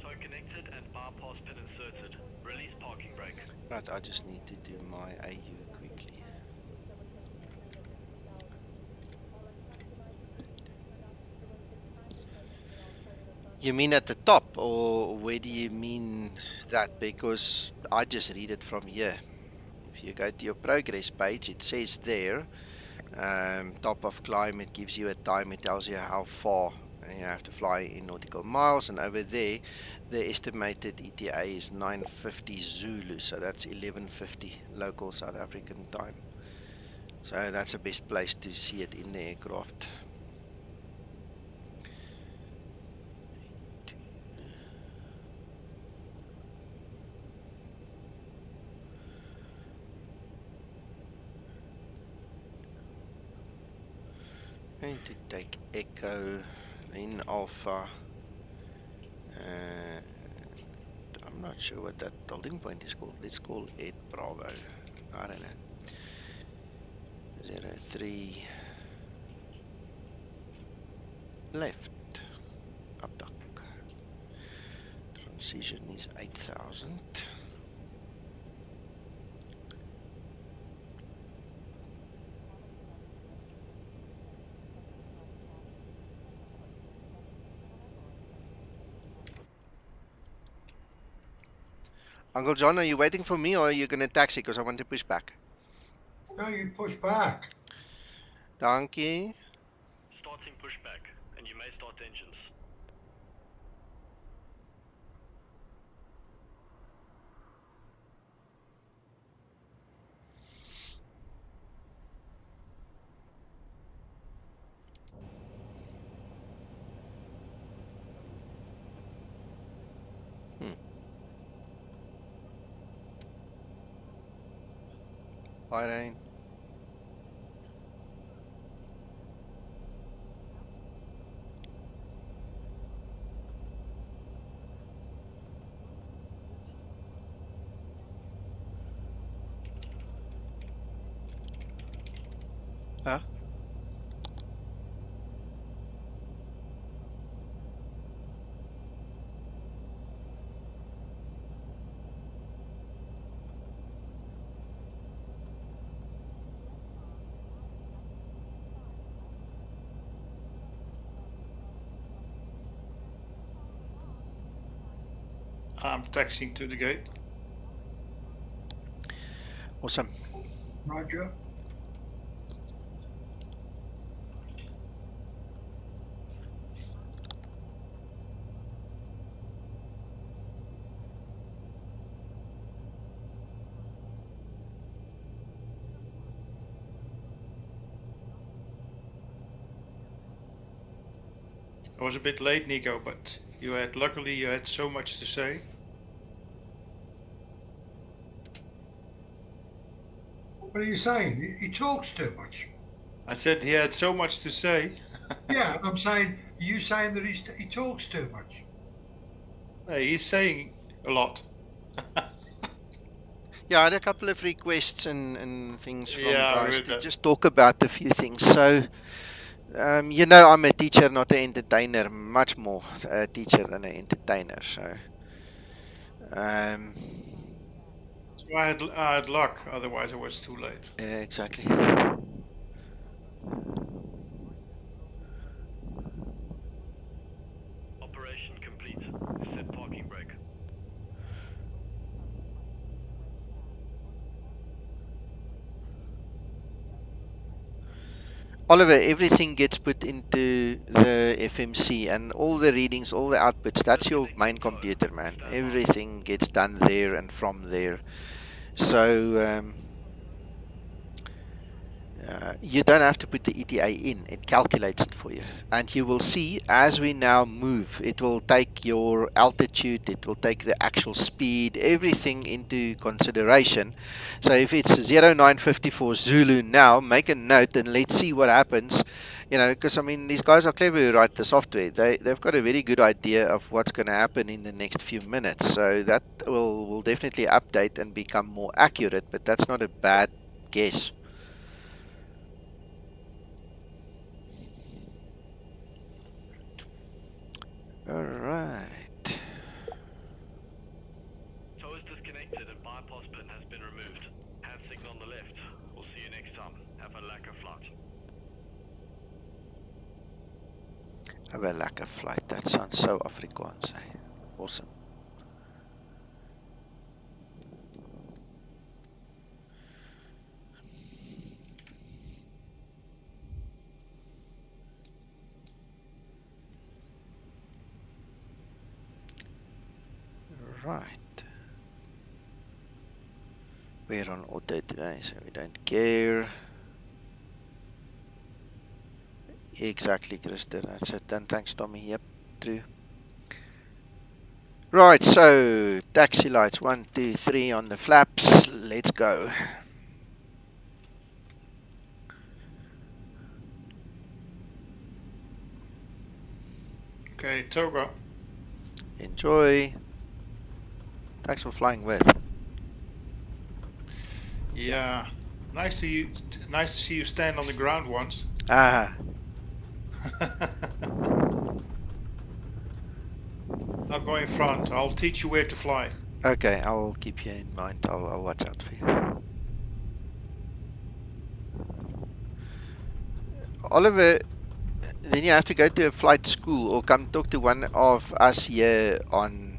Tow connected and bypass pin inserted. Release parking brake. Right, I just need to do my AU quickly. You mean at the top, or where do you mean that? Because I just read it from here. If you go to your progress page, it says there, top of climb, it gives you a time, it tells you how far and you have to fly in nautical miles, and over there the estimated ETA is 9:50 Zulu, so that's 11:50 local South African time. So that's the best place to see it in the aircraft. Going to take Echo, then Alpha. I'm not sure what that tilting point is called. Let's call it Bravo. I don't know. 03 left. APDAK. Transition is 8,000. Uncle John, are you waiting for me or are you going to taxi? Because I want to push back. No, you push back. Dankie. Starting pushback, and you may start engines. Bahrain. Huh? I'm taxiing to the gate. Awesome. Roger. I was a bit late, Nico, but luckily you had so much to say. What are you saying? He talks too much. I said he had so much to say. Yeah, I'm saying, are you saying that he talks too much? Hey, he's saying a lot. Yeah, I had a couple of requests and things from Yeah, I guys heard to that. just talk about a few things. So, you know, I'm a teacher, not an entertainer. Much more a teacher than an entertainer. So, um, So I had luck, otherwise it was too late. yeah, exactly. Operation complete. Set parking brake. Oliver, everything gets put into the FMC and all the readings, all the outputs. That's your main computer, man. Everything gets done there and from there. So, you don't have to put the ETA in, it calculates it for you. And you will see as we now move, it will take your altitude, it will take the actual speed, everything into consideration. So if it's 0954 Zulu now, make a note and let's see what happens. You know, because I mean, these guys are clever who write the software. They've got a very good idea of what's going to happen in the next few minutes. So that will definitely update and become more accurate, but that's not a bad guess. Alright. Tow is disconnected and bypass pin has been removed. Hand signal on the left. We'll see you next time. Have a lekker flight. Have a lekker flight. That sounds so Afrikaans. Eh? Awesome. Right. We're on auto today, so we don't care. Exactly, Krista. That's it. And thanks, Tommy. Yep, true. Right, so taxi lights 1, 2, 3 on the flaps. Let's go. Okay, Togo. Enjoy. Thanks for flying with. Yeah, nice to see you stand on the ground once. Ah. I'll go in front. I'll teach you where to fly. Okay, I'll keep you in mind. I'll watch out for you. Oliver, then you have to go to a flight school or come talk to one of us here on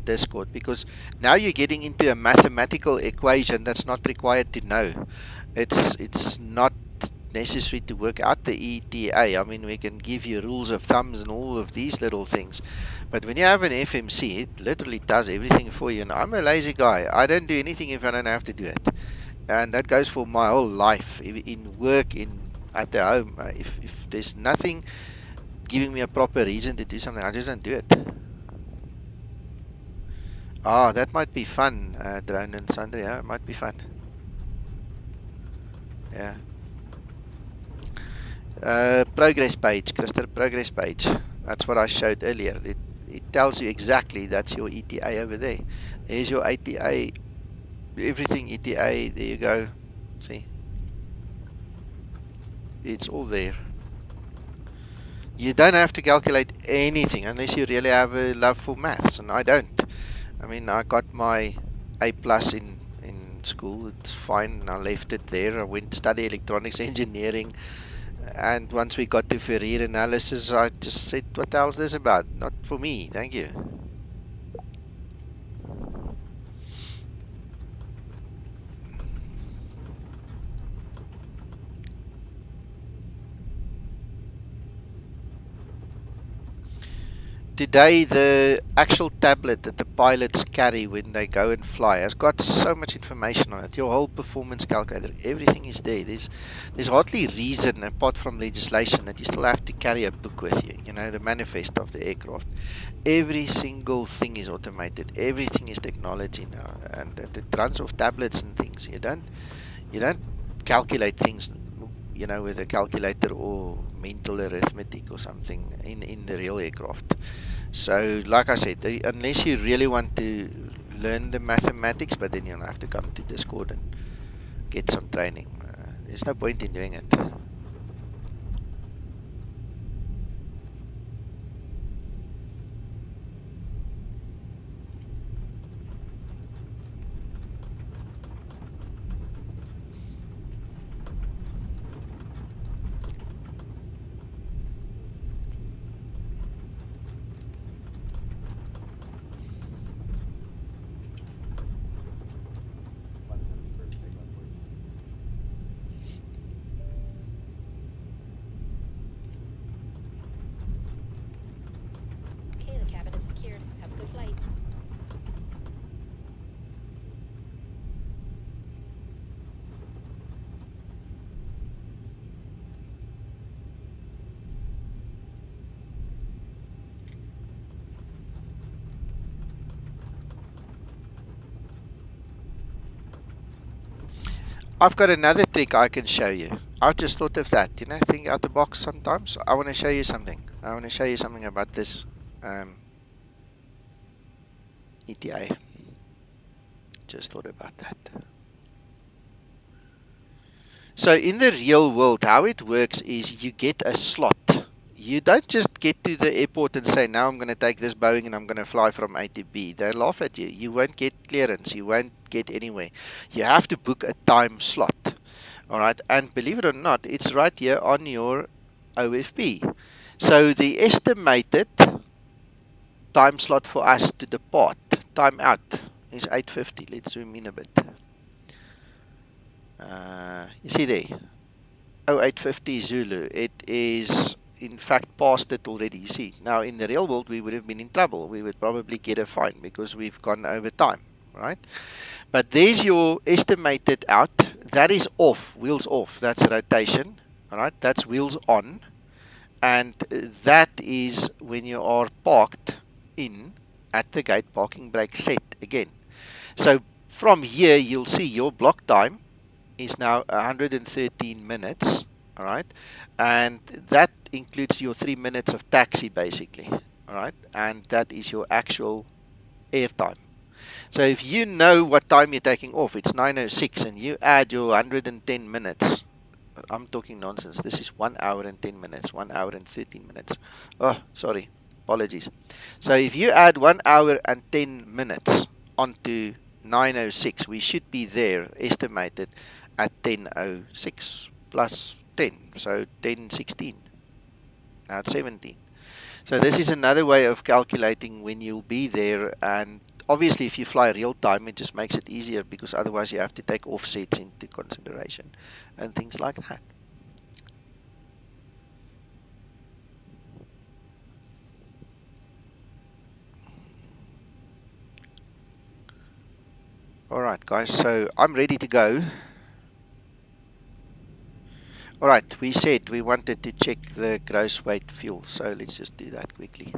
Discord, because now you're getting into a mathematical equation that's not required to know. It's not necessary to work out the ETA. I mean, we can give you rules of thumbs and all of these little things, but when you have an FMC, it literally does everything for you. And I'm a lazy guy. I don't do anything if I don't have to do it, and that goes for my whole life, in work, at the home. If there's nothing giving me a proper reason to do something, I just don't do it. Ah, that might be fun, Drone and Sundry. Yeah, it might be fun. Yeah. Progress page, Christopher, progress page. That's what I showed earlier. It tells you exactly that's your ETA over there. There's your ETA, everything ETA. There you go. See, it's all there. You don't have to calculate anything unless you really have a love for maths, and I don't. I mean, I got my A+ in school. It's fine. I left it there. I went to study electronics engineering, and once we got to Fourier analysis, I just said, "What the hell's this about? Not for me. Thank you." today the actual tablet that the pilots carry when they go and fly has got so much information on it. Your whole performance calculator, everything is there. There's hardly reason, apart from legislation, that you still have to carry a book with you. You know, the manifest of the aircraft. Every single thing is automated. Everything is technology now, and it runs off tablets and things. You don't calculate things, you know, with a calculator or mental arithmetic or something in the real aircraft. So, like I said, unless you really want to learn the mathematics, but then you'll have to come to Discord and get some training. There's no point in doing it. Okay, the cabin is secured. Have a good flight. I've got another trick I can show you. I've just thought of that. You know, think out the box sometimes. I want to show you something. I want to show you something about this ETA. Just thought about that. So in the real world, how it works is you get a slot. You don't just get to the airport and say, now I'm going to take this Boeing and I'm going to fly from A to B. They laugh at you. You won't get clearance. You won't get anywhere. You have to book a time slot. All right. And believe it or not, it's right here on your OFP. So the estimated time slot for us to depart, time out, is 8:50. Let's zoom in a bit. You see there? 0850 Zulu. It is in fact past it already. You see, now in the real world we would have been in trouble. We would probably get a fine because we've gone over time, right? But there's your estimated out. That is off, wheels off. That's rotation, all right? That's wheels on, and that is when you are parked in at the gate, parking brake set again. So from here you'll see your block time is now 113 minutes, all right, and that includes your 3 minutes of taxi basically, all right, and that is your actual air time. So if you know what time you're taking off, it's 9:06, and you add your 110 minutes. I'm talking nonsense. This is 1 hour and 10 minutes, 1 hour and 13 minutes. Oh, sorry, apologies. So if you add 1 hour and 10 minutes onto 9:06, we should be there estimated at 10:06 plus 10, so 10:16. Now it's 17. So this is another way of calculating when you'll be there, and obviously if you fly real time it just makes it easier because otherwise you have to take offsets into consideration and things like that. Alright guys, so I'm ready to go. Alright, we said we wanted to check the gross weight fuel, so let's just do that quickly.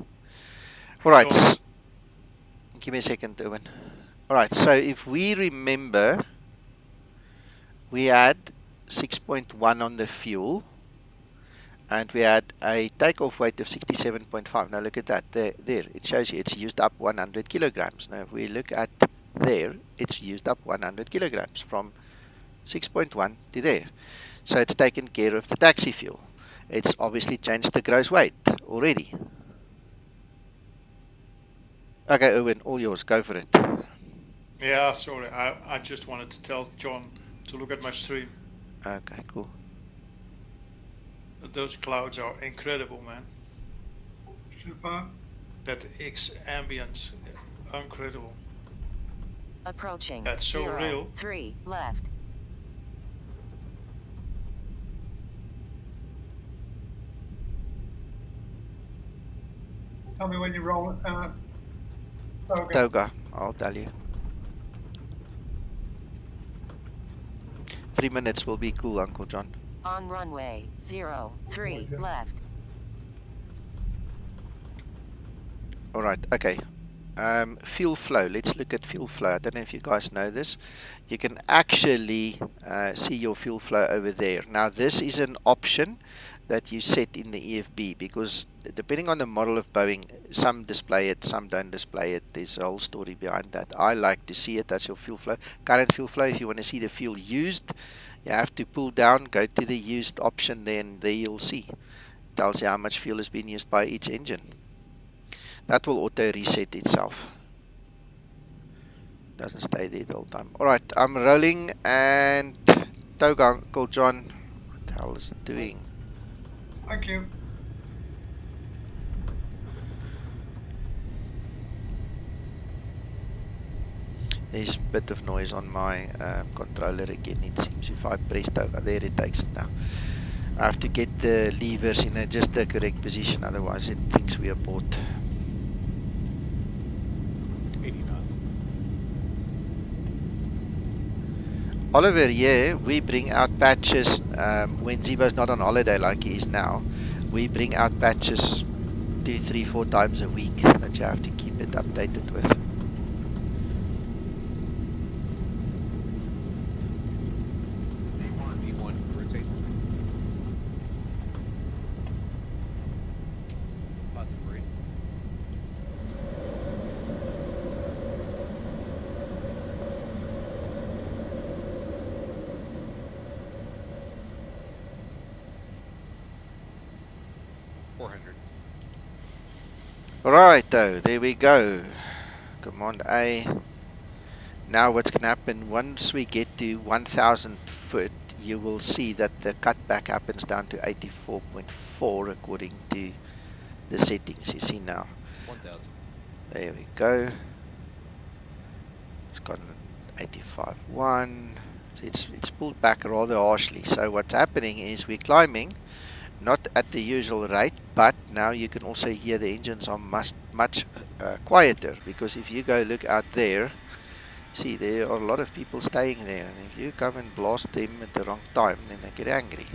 Alright, give me a second, Owen. Alright, so if we remember, we had 6.1 on the fuel, and we had a takeoff weight of 67.5. Now look at that, there, it shows you it's used up 100 kilograms. Now if we look at there, it's used up 100 kilograms from 6.1 to there. So it's taken care of the taxi fuel. It's obviously changed the gross weight already. Okay, Owen, all yours. Go for it. Yeah, sorry. I just wanted to tell John to look at my stream. Okay, cool. But those clouds are incredible, man. Super. That xAmbience, incredible. Approaching. That's so 0, real. 3 left. Tell me when you roll. Toga. Toga, I'll tell you. 3 minutes will be cool, Uncle John. On runway 03 left. Alright, okay. Fuel flow. Let's look at fuel flow. I don't know if you guys know this. You can actually see your fuel flow over there. Now, this is an option that you set in the EFB because depending on the model of Boeing, some display it, some don't display it. There's a whole story behind that. I like to see it. That's your fuel flow. Current fuel flow. If you want to see the fuel used, you have to pull down, go to the used option, then there you'll see. It tells you how much fuel has been used by each engine. That will auto reset itself. Doesn't stay there the whole time. Alright, I'm rolling and Toga, Uncle John. What the hell is it doing? Thank you. There's a bit of noise on my controller again. It seems if I press Toga, there it takes it now. I have to get the levers in just the correct position, otherwise it thinks we are bored. 80 knots. Oliver, yeah, we bring out patches when Zibo's not on holiday like he is now. We bring out patches 2, 3, 4 times a week that you have to keep it updated with. B1, rotate. Positive read. Alright though, there we go. Command A. Now what's going to happen, once we get to 1,000 foot, you will see that the cutback happens down to 84.4 according to the settings you see now. 1,000. There we go. It's got 85.1. So it's pulled back rather harshly. So what's happening is we're climbing, not at the usual rate, but now you can also hear the engines are much quieter, because if you go look out there, see there are a lot of people staying there, and if you come and blast them at the wrong time, then they get angry.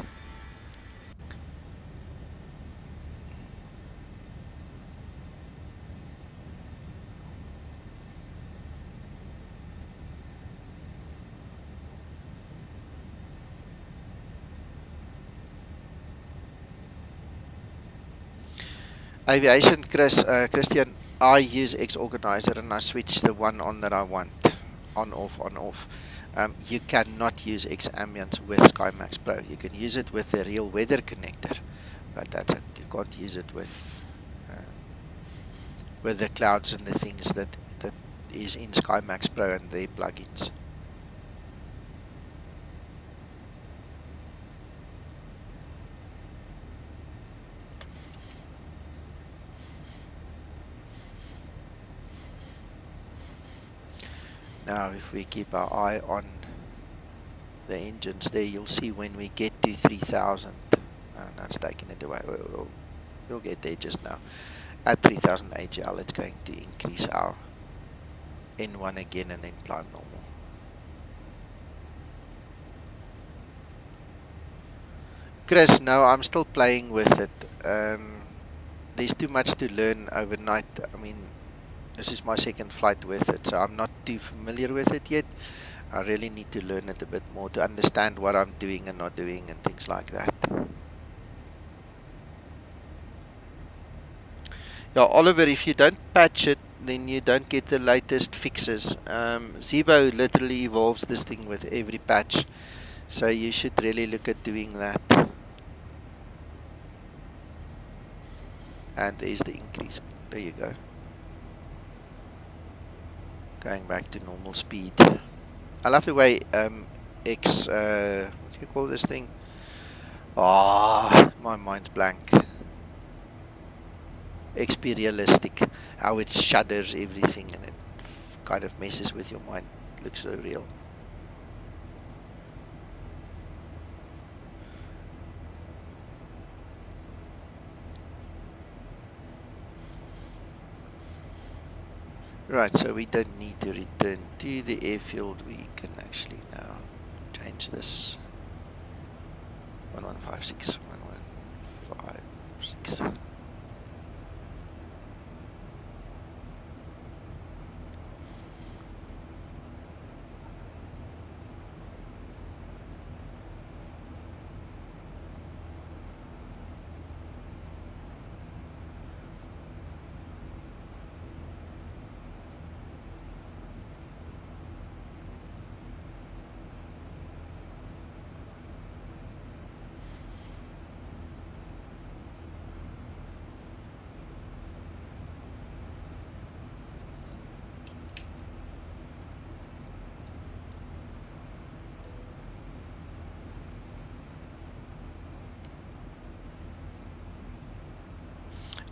Aviation, Christian, I use X-Organizer and I switch the one on that I want. On, off, on, off. You cannot use xAmbience with Skymatix Pro. You can use it with the real weather connector, but that's it. You can't use it with the clouds and the things that is in Skymatix Pro and their plugins. Now if we keep our eye on the engines there, you'll see when we get to 3,000, that's taking it away, we'll get there just now. At 3,000 AGL it's going to increase our N1 again and then climb normal. Chris, no, I'm still playing with it. There's too much to learn overnight. I mean, this is my second flight with it, so I'm not too familiar with it yet. I really need to learn it a bit more to understand what I'm doing and not doing and things like that. Yeah, Oliver, if you don't patch it, then you don't get the latest fixes. Zibo literally evolves this thing with every patch, so you should really look at doing that. And there's the increase. There you go. Going back to normal speed. I love the way what do you call this thing? Ah, my mind's blank. XP realistic, how it shudders everything and it kind of messes with your mind. It looks so real. Right, so we don't need to return to the airfield. We can actually now change this 1156 1156.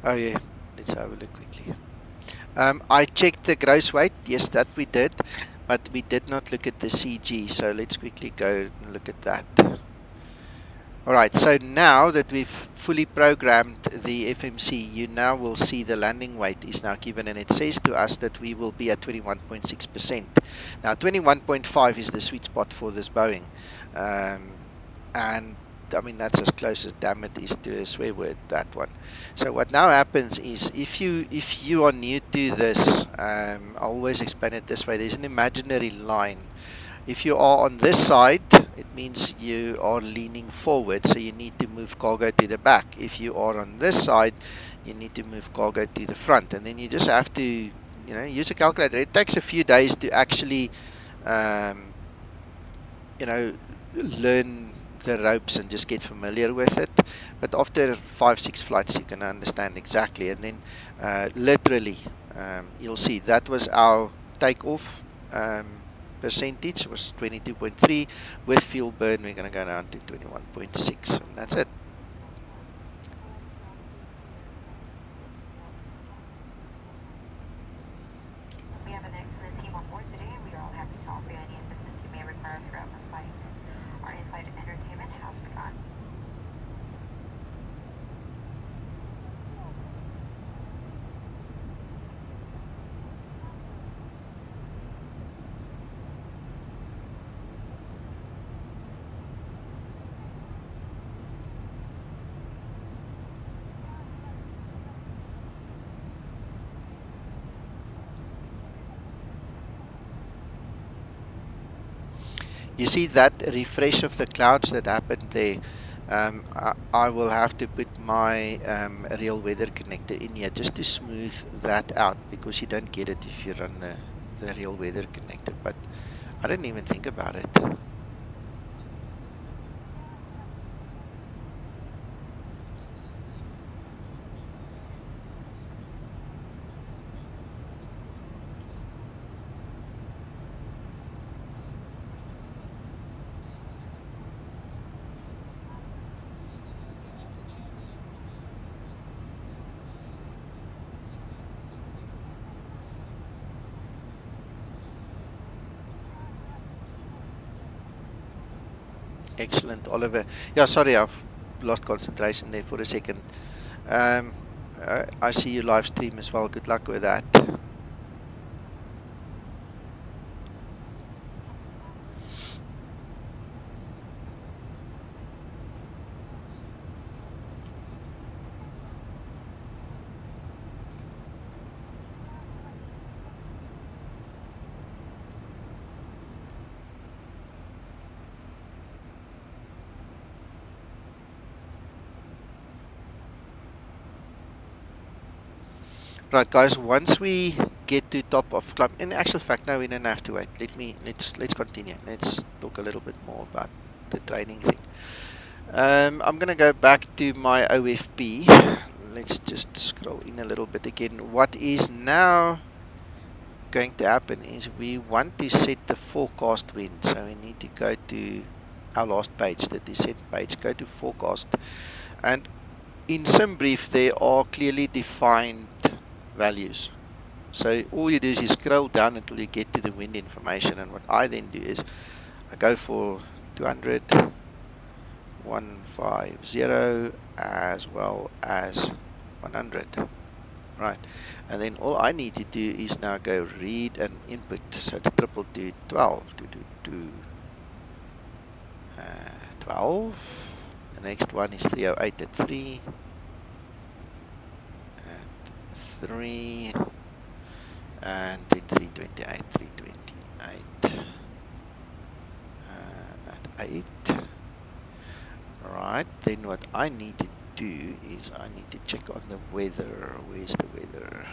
Oh yeah, let's have a look quickly. I checked the gross weight. Yes, that we did, but we did not look at the CG. So let's quickly go and look at that. All right, so now that we've fully programmed the FMC, you now will see the landing weight is now given, and it says to us that we will be at 21.6%. Now, 21.5 is the sweet spot for this Boeing. And I mean, that's as close as damn it is to a swear word, that one. So what now happens is if you are new to this, I'll always explain it this way. There's an imaginary line. If you are on this side, it means you are leaning forward, so you need to move cargo to the back. If you are on this side, you need to move cargo to the front, and then you just have to, use a calculator. It takes a few days to actually, um, learn the ropes and just get familiar with it. But after 5-6 flights, you can understand exactly, and then literally, you'll see that was our takeoff. Percentage was 22.3. With fuel burn, we're going to go down to 21.6, and that's it. We have an excellent team on board today, and we are all happy to offer you any assistance you may require throughout the flight. Our in-flight entertainment has begun. You see that refresh of the clouds that happened there. I will have to put my real weather connector in here just to smooth that out, because you don't get it if you run the real weather connector. But I didn't even think about it. Excellent, Oliver. Yeah, sorry, I've lost concentration there for a second. I see you live stream as well. Good luck with that. Right, guys. Once we get to top of climb, in actual fact, no, we don't have to wait. Let's continue. Let's talk a little bit more about the training thing. I'm gonna go back to my OFP. Let's just scroll in a little bit again. What is now going to happen is we want to set the forecast wind. So we need to go to our last page, the descent page. Go to forecast, and in SimBrief there are clearly defined values. So all you do is you scroll down until you get to the wind information, and what I then do is I go for 200, 150 as well as 100. Right, and then all I need to do is now go read and input. So it's 22212. 12. The next one is 308 at 3. At 3. And then 328. 328. At 8. Right, then what I need to do is I need to check on the weather. Where's the weather?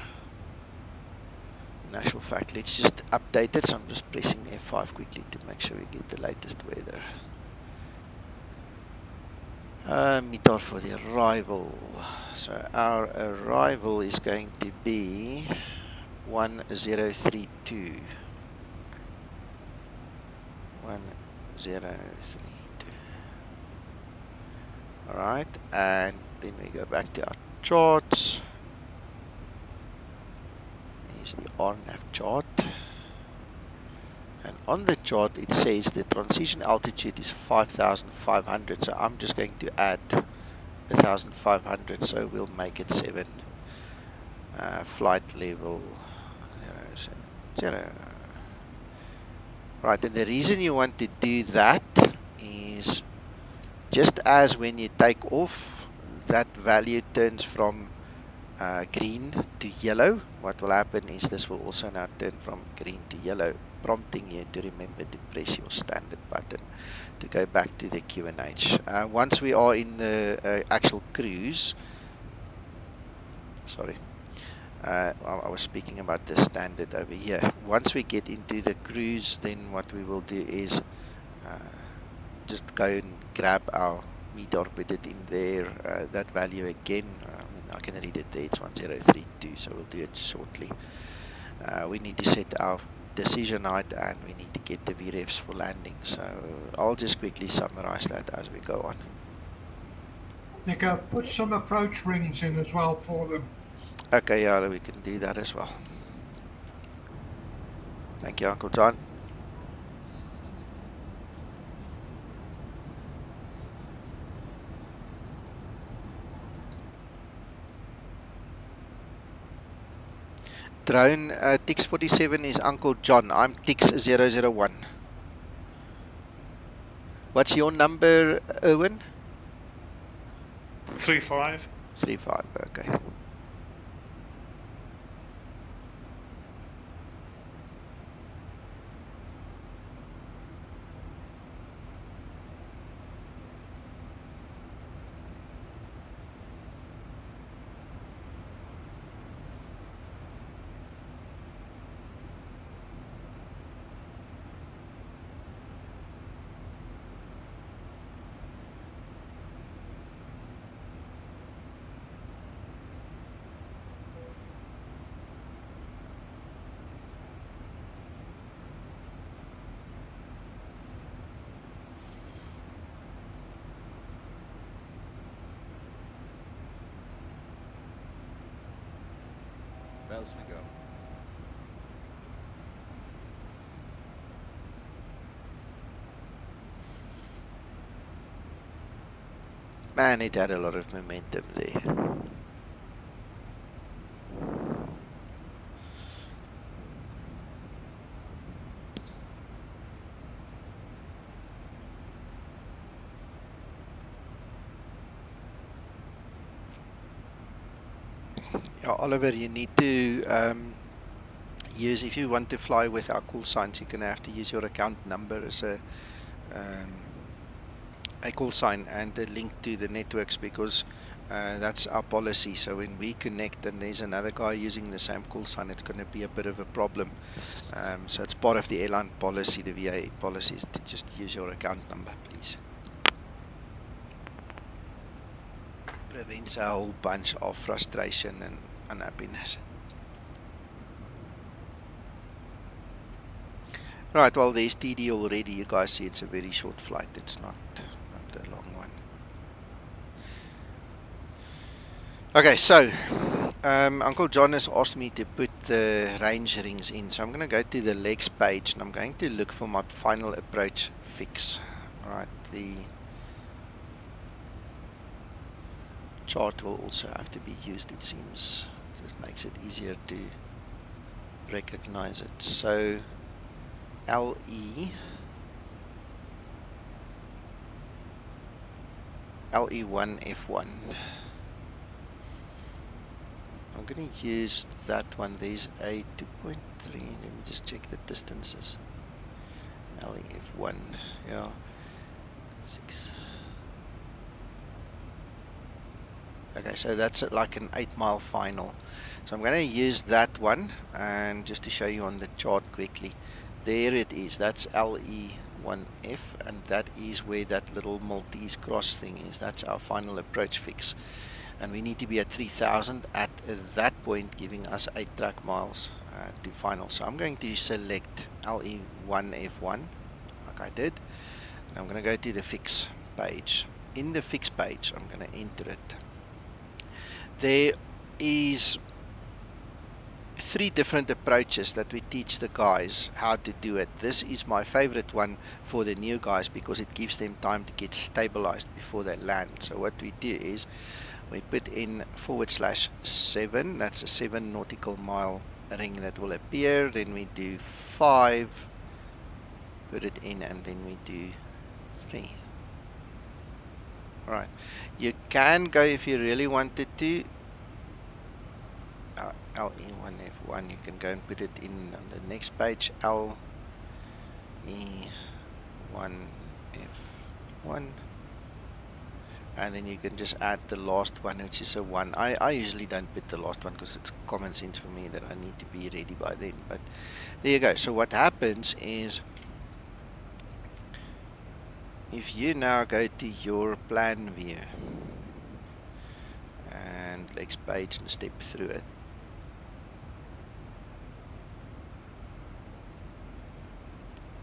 In actual fact, let's just update it. So I'm just pressing F5 quickly to make sure we get the latest weather. Meter for the arrival. So our arrival is going to be 1032. 1032. Alright, and then we go back to our charts. Here's the RNAV chart. And on the chart it says the transition altitude is 5,500. So I'm just going to add 1,500, so we'll make it 7. Flight level 070. Right, and the reason you want to do that is just as when you take off, that value turns from green to yellow. What will happen is this will also now turn from green to yellow, prompting you to remember to press your standard button to go back to the QNH. Once we are in the actual cruise, sorry, I was speaking about the standard over here. Once we get into the cruise, then what we will do is just go and grab our meter, put it in there, that value again. I can read it there, it's 1032, so we'll do it shortly. We need to set our decision height and we need to get the VREFs for landing. So I'll just quickly summarize that as we go on. Nico, put some approach rings in as well for them. Okay, yeah, we can do that as well. Thank you, Uncle John. Drone Tix47 is Uncle John. I'm Tix001. What's your number, Erwin? 35. 35, okay. Thousand to go. Man, it had a lot of momentum there. Yeah, Oliver, you need to use, if you want to fly with our call signs, you're going to have to use your account number as a call sign and a link to the networks, because that's our policy. So when we connect and there's another guy using the same call sign, it's going to be a bit of a problem. So it's part of the airline policy, the VA policy, is to just use your account number, please. Prevents a whole bunch of frustration and unhappiness. Right, well, there's TD already. You guys see it's a very short flight. It's not a long one. Okay, so Uncle John has asked me to put the range rings in. So I'm going to go to the legs page and I'm going to look for my final approach fix. Alright, the chart will also have to be used, it seems. Just makes it easier to recognize it. So LE LE1 F1. I'm going to use that one. There's a 2.3. Let me just check the distances. LEF1. Yeah. 6. Okay, so that's like an 8-mile final. So I'm going to use that one, and just to show you on the chart quickly. There it is. That's LE1F, and that is where that little Maltese cross thing is. That's our final approach fix. And we need to be at 3,000 at that point, giving us 8 track miles to final. So I'm going to select LE1F1, like I did. And I'm going to go to the fix page. In the fix page, I'm going to enter it. There is 3 different approaches that we teach the guys how to do it. This is my favorite one for the new guys because it gives them time to get stabilized before they land. So what we do is we put in /7, that's a 7 nautical mile ring that will appear. Then we do 5, put it in, and then we do 3. Alright, you can go if you really wanted to. LE1F1, you can go and put it in on the next page. LE1F1, and then you can just add the last one, which is a 1. I usually don't put the last one because it's common sense for me that I need to be ready by then. But there you go. So what happens is, if you now go to your plan view and next page and step through it,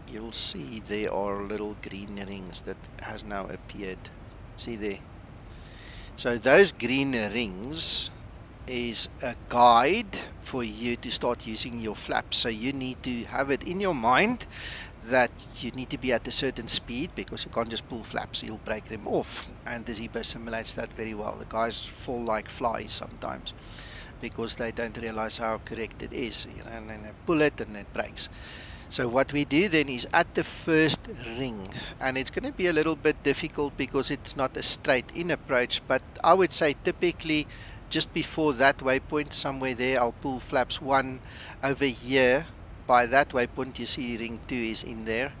you'll see there are little green rings that has now appeared. See there? So those green rings is a guide for you to start using your flaps. So you need to have it in your mind that you need to be at a certain speed, because you can't just pull flaps, you'll break them off, and the Zibo simulates that very well. The guys fall like flies sometimes because they don't realize how correct it is, you know, and then they pull it and it breaks. So what we do then is at the first ring, and it's going to be a little bit difficult because it's not a straight in approach, but I would say typically just before that waypoint, somewhere there, I'll pull flaps 1 over here. By that waypoint, you see ring 2 is in there.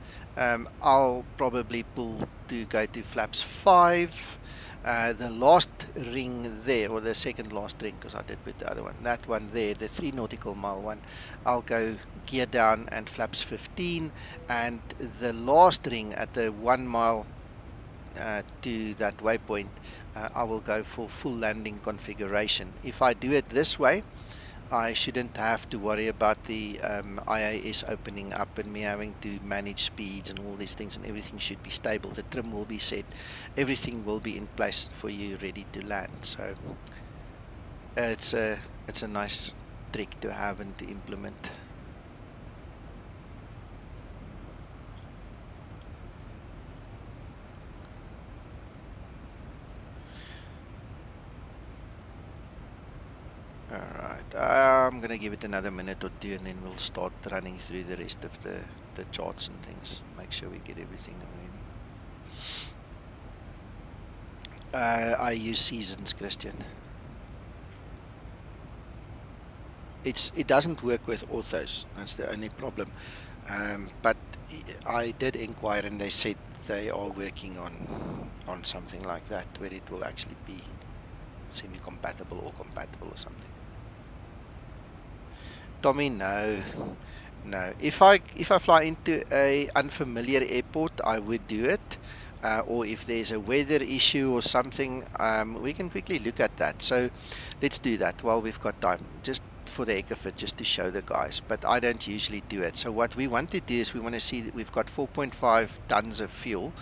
I'll probably pull to go to flaps 5. The last ring there, or the second last ring, because I did put the other one, that one there, the 3 nautical mile one, I'll go gear down and flaps 15, and the last ring at the 1 mile to that waypoint, I will go for full landing configuration. If I do it this way, I shouldn't have to worry about the IAS opening up and me having to manage speeds and all these things, and everything should be stable. The trim will be set, everything will be in place for you ready to land. So it's a nice trick to have and to implement. Alright, I'm going to give it another minute or 2, and then we'll start running through the rest of the charts and things. Make sure we get everything ready. I use seasons, Christian. It doesn't work with authos, that's the only problem. But I did inquire, and they said they are working on something like that, where it will actually be semi-compatible or compatible or something. Tommy, no. If I fly into a unfamiliar airport, I would do it. Or if there's a weather issue or something, we can quickly look at that. So let's do that while we've got time, just for the heck of it, just to show the guys. But I don't usually do it. So what we want to do is we want to see that we've got 4.5 tons of fuel.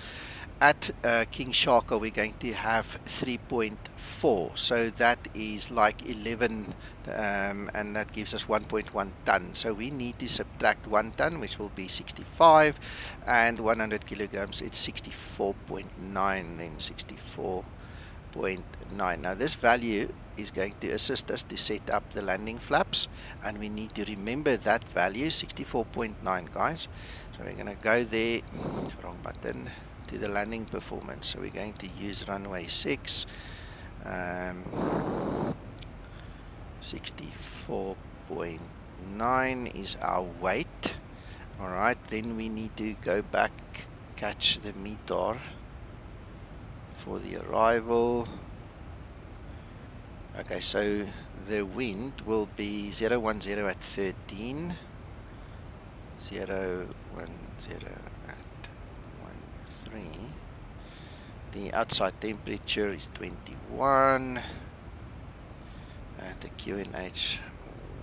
At King Shark, we're going to have 3.4, so that is like 11, and that gives us 1.1 ton. So we need to subtract 1 ton, which will be 65, and 100 kilograms, it's 64.9, then 64 64.9. Now this value is going to assist us to set up the landing flaps, and we need to remember that value, 64.9, guys. So we're going to go there, wrong button, to the landing performance. So we're going to use runway 6, 64.9 is our weight. Alright, then we need to go back, catch the METAR for the arrival. Okay, so the wind will be 010 at 13, 010 at 13. The outside temperature is 21, and the QNH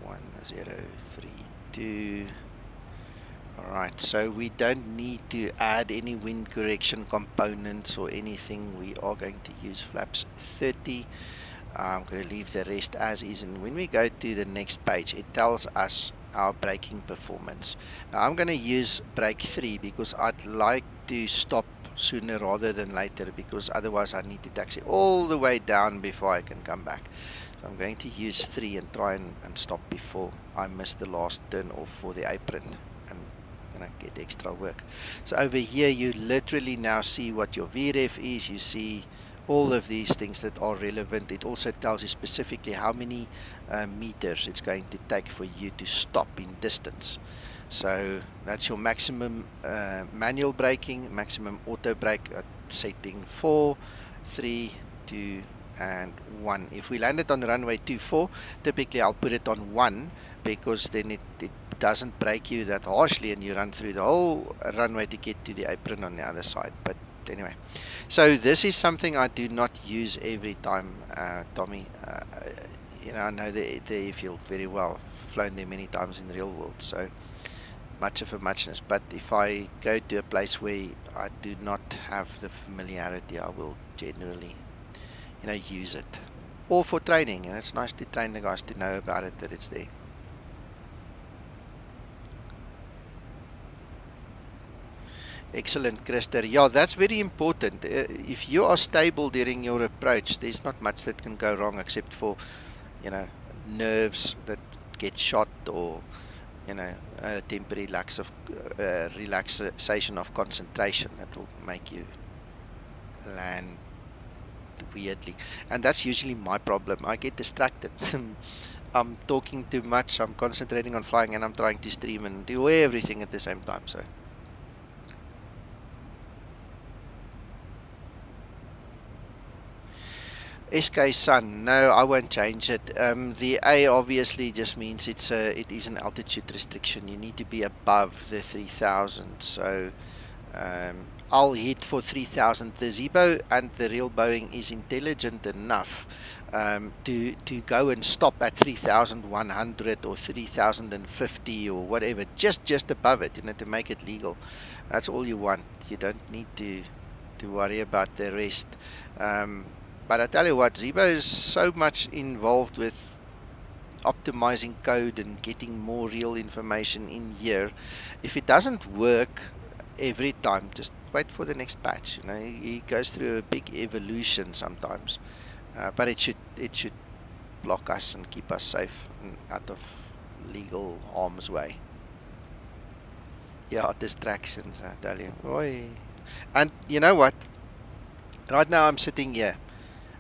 1032. Alright, so we don't need to add any wind correction components or anything. We are going to use flaps 30. I'm going to leave the rest as is, and when we go to the next page, it tells us our braking performance. Now I'm going to use brake 3 because I'd like to stop sooner rather than later, because otherwise I need to taxi all the way down before I can come back. So I'm going to use 3 and try and stop before I miss the last turn off for the apron and get extra work. So over here you literally now see what your VREF is. You see all of these things that are relevant. It also tells you specifically how many meters it's going to take for you to stop in distance. So that's your maximum manual braking, maximum auto brake at setting 4, 3, 2 and 1. If we landed on runway 24, typically I'll put it on 1, because then it doesn't brake you that harshly and you run through the whole runway to get to the apron on the other side. But anyway, so this is something I do not use every time, Tommy. You know, I know the airfield very well, flown there many times in the real world, so much of a muchness. But if I go to a place where I do not have the familiarity, I will generally, you know, use it, or for training. And it's nice to train the guys to know about it, that it's there. Excellent, Christer. Yeah, that's very important. If you are stable during your approach, there's not much that can go wrong, except for, you know, nerves that get shot, or, you know, temporary relaxation of concentration that will make you land weirdly. And that's usually my problem. I get distracted. I'm talking too much, I'm concentrating on flying, and I'm trying to stream and do everything at the same time. So SK Sun, no, I won't change it. The A obviously just means it is an altitude restriction. You need to be above the 3000. So I'll hit for 3000. The Zibo and the real Boeing is intelligent enough to go and stop at 3100 or 3050 or whatever, just above it, you know, to make it legal. That's all you want. You don't need to worry about the rest. But I tell you what, Zibo is so much involved with optimizing code and getting more real information in here. If it doesn't work every time, just wait for the next patch. You know, he goes through a big evolution sometimes, but it should block us and keep us safe and out of legal harm's way. Yeah, distractions, I tell you. Oi. And you know what? Right now I'm sitting here.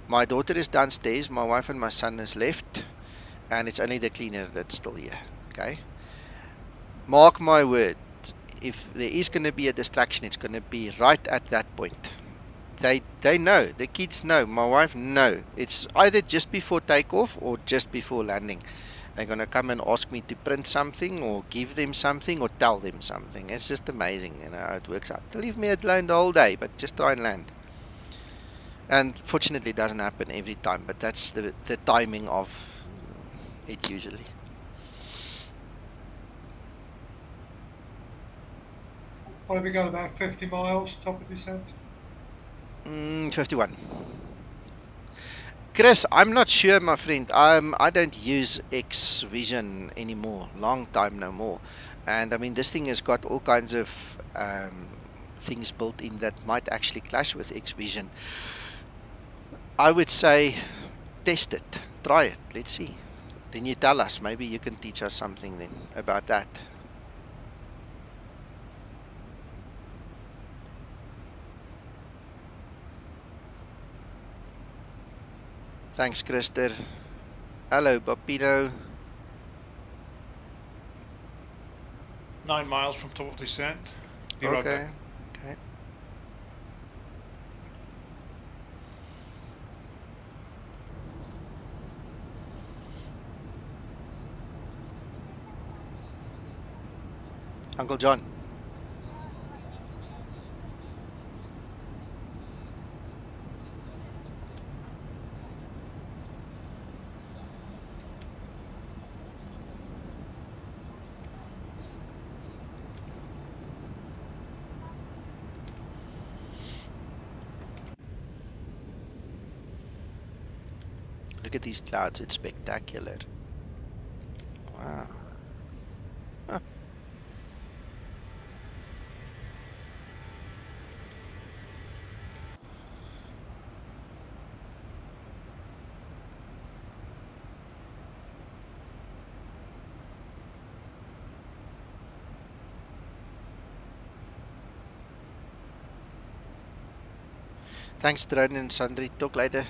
My daughter is downstairs, my wife and my son is left, and it's only the cleaner that's still here, okay? Mark my word, if there is going to be a distraction, it's going to be right at that point. They know, the kids know, my wife know. It's either just before takeoff or just before landing. They're going to come and ask me to print something or give them something or tell them something. It's just amazing, you know, how it works out. They leave me alone the whole day, but just try and land. And fortunately it doesn't happen every time, but that's the timing of it usually. What have we got, about 50 miles, top of descent? 51. Chris, I'm not sure, my friend. I don't use xVision anymore. Long time no more. And I mean, this thing has got all kinds of things built in that might actually clash with xVision. I would say test it, try it, let's see. Then you tell us, maybe you can teach us something then about that. Thanks, Krister. Hello, Bapino. 9 miles from top of descent. Be right Okay, back. okay. Uncle John. Look at these clouds, it's spectacular. Wow. Huh. Thanks, Drone and Sandri. Talk later.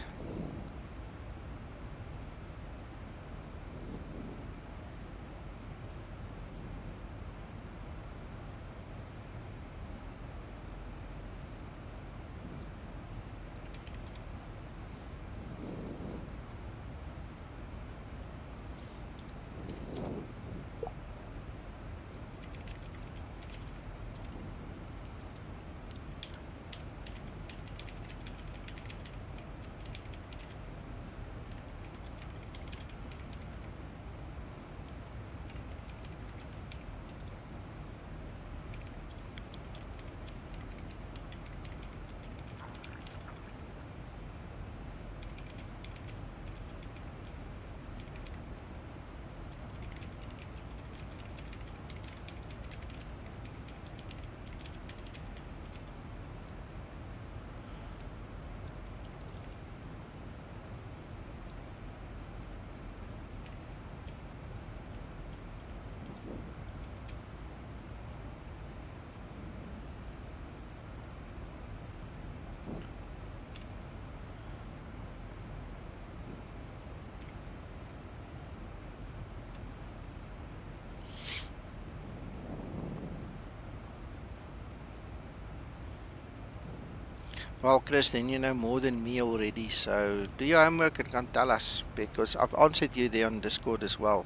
Well, Chris, then you know more than me already, so do your homework and come tell us, because I've answered you there on Discord as well.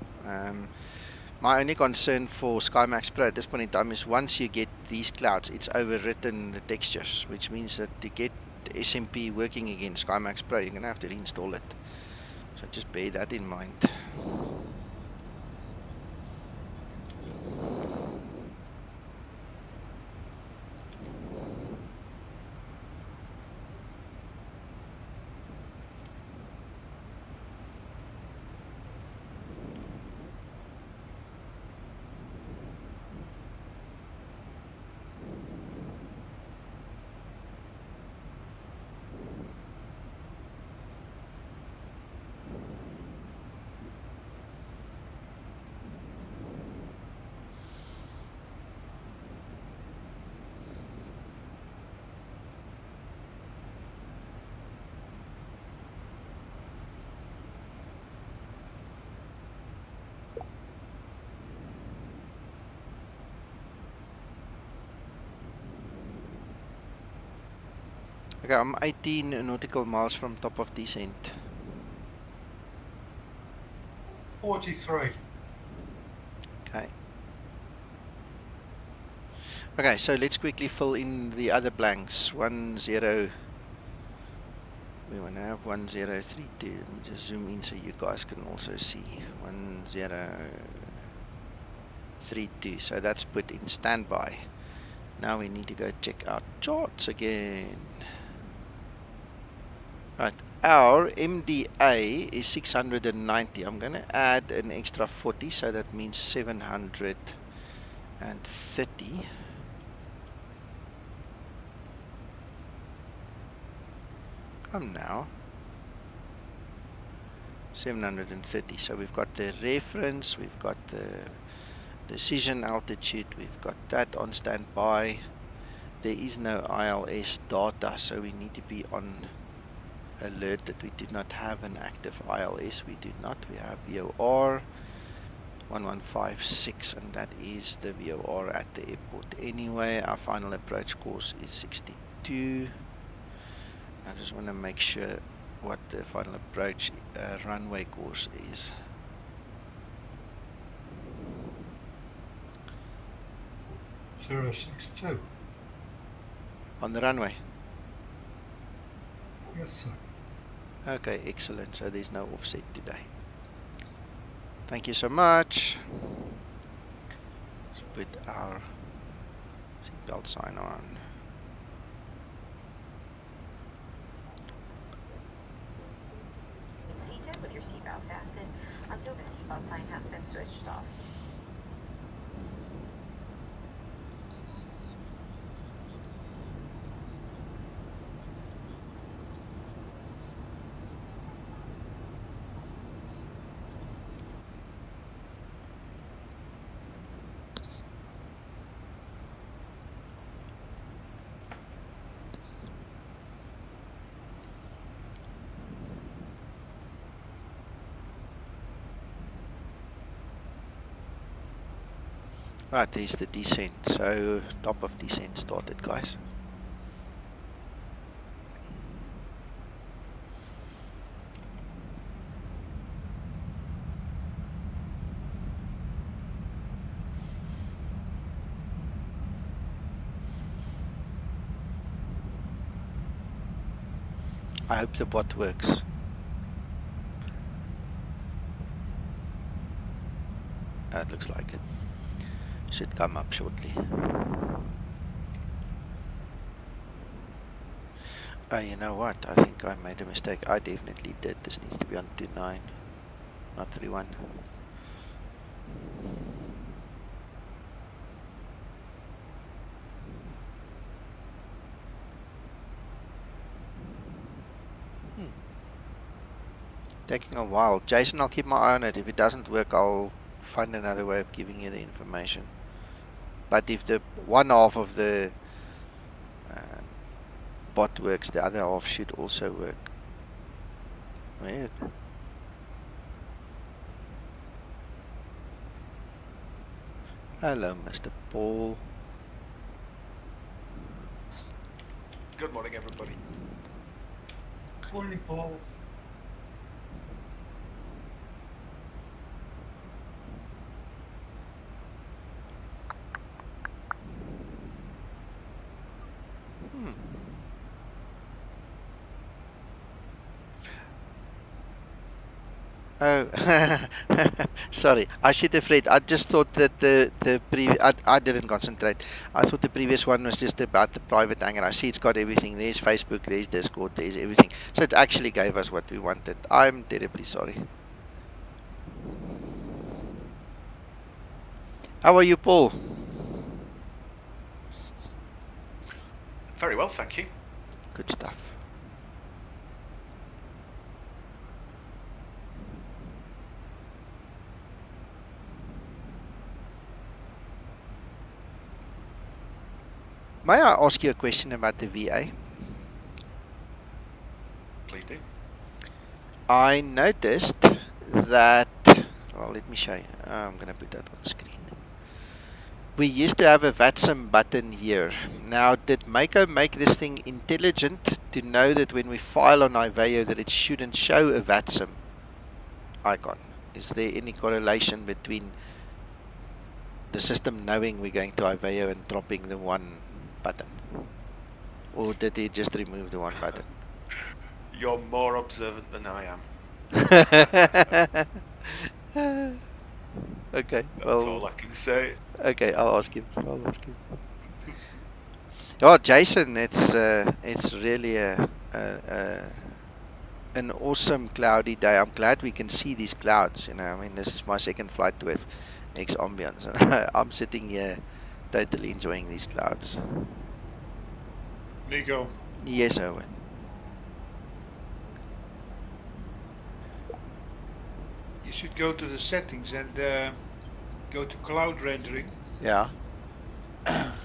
My only concern for Skymatix Pro at this point in time is once you get these clouds, it's overwritten the textures, which means that to get SMP working again, Skymatix Pro, you're going to have to reinstall it. So just bear that in mind. Okay, I'm 18 nautical miles from top of descent. 43. Okay. Okay, so let's quickly fill in the other blanks. 10. We want to have 1032. Let me just zoom in so you guys can also see. 1032. So that's put in standby. Now we need to go check our charts again. Right, our MDA is 690. I'm going to add an extra 40, so that means 730. Come now. 730. So we've got the reference, we've got the decision altitude, we've got that on standby. There is no ILS data, so we need to be on alert that we do not have an active ILS. We do not. We have VOR 1156, and that is the VOR at the airport anyway. Our final approach course is 62. I just want to make sure what the final approach runway course is. Zero 062. On the runway. Yes, sir. Okay, excellent. So there's no offset today. Thank you so much. Let's put our seatbelt sign on. Seated with your seatbelt fastened until the seatbelt sign has been switched off. Right, there's the descent. So top of descent started, guys. I hope the bot works. It looks like it. Should come up shortly. You know what? I think I made a mistake. I definitely did. This needs to be on 29, not 31. Taking a while. Jason, I'll keep my eye on it. If it doesn't work, I'll find another way of giving you the information. But if the one half of the bot works, the other half should also work. Weird. Hello, Mr. Paul. Good morning, everybody. Morning, Paul. Oh, sorry. I should have read. I just thought that the previous. I didn't concentrate. I thought the previous one was just about the private hangar. I see it's got everything. There's Facebook, there's Discord, there's everything. So it actually gave us what we wanted. I'm terribly sorry. How are you, Paul? Very well, thank you. Good stuff. May I ask you a question about the VA? Please do. I noticed that, well, let me show you. I'm going to put that on screen. We used to have a VATSIM button here. Now, did Mako make this thing intelligent to know that when we file on IVAO that it shouldn't show a VATSIM icon? Is there any correlation between the system knowing we're going to IVAO and dropping the one button? Or did he just remove the one button? You're more observant than I am. Okay, That's well, all I can say. Okay, I'll ask him. Oh, Jason, it's really an awesome cloudy day. I'm glad we can see these clouds. You know, I mean, this is my second flight with xAmbience, and I'm sitting here totally enjoying these clouds. Nico. Yes, Owen. You should go to the settings and go to cloud rendering Yeah. and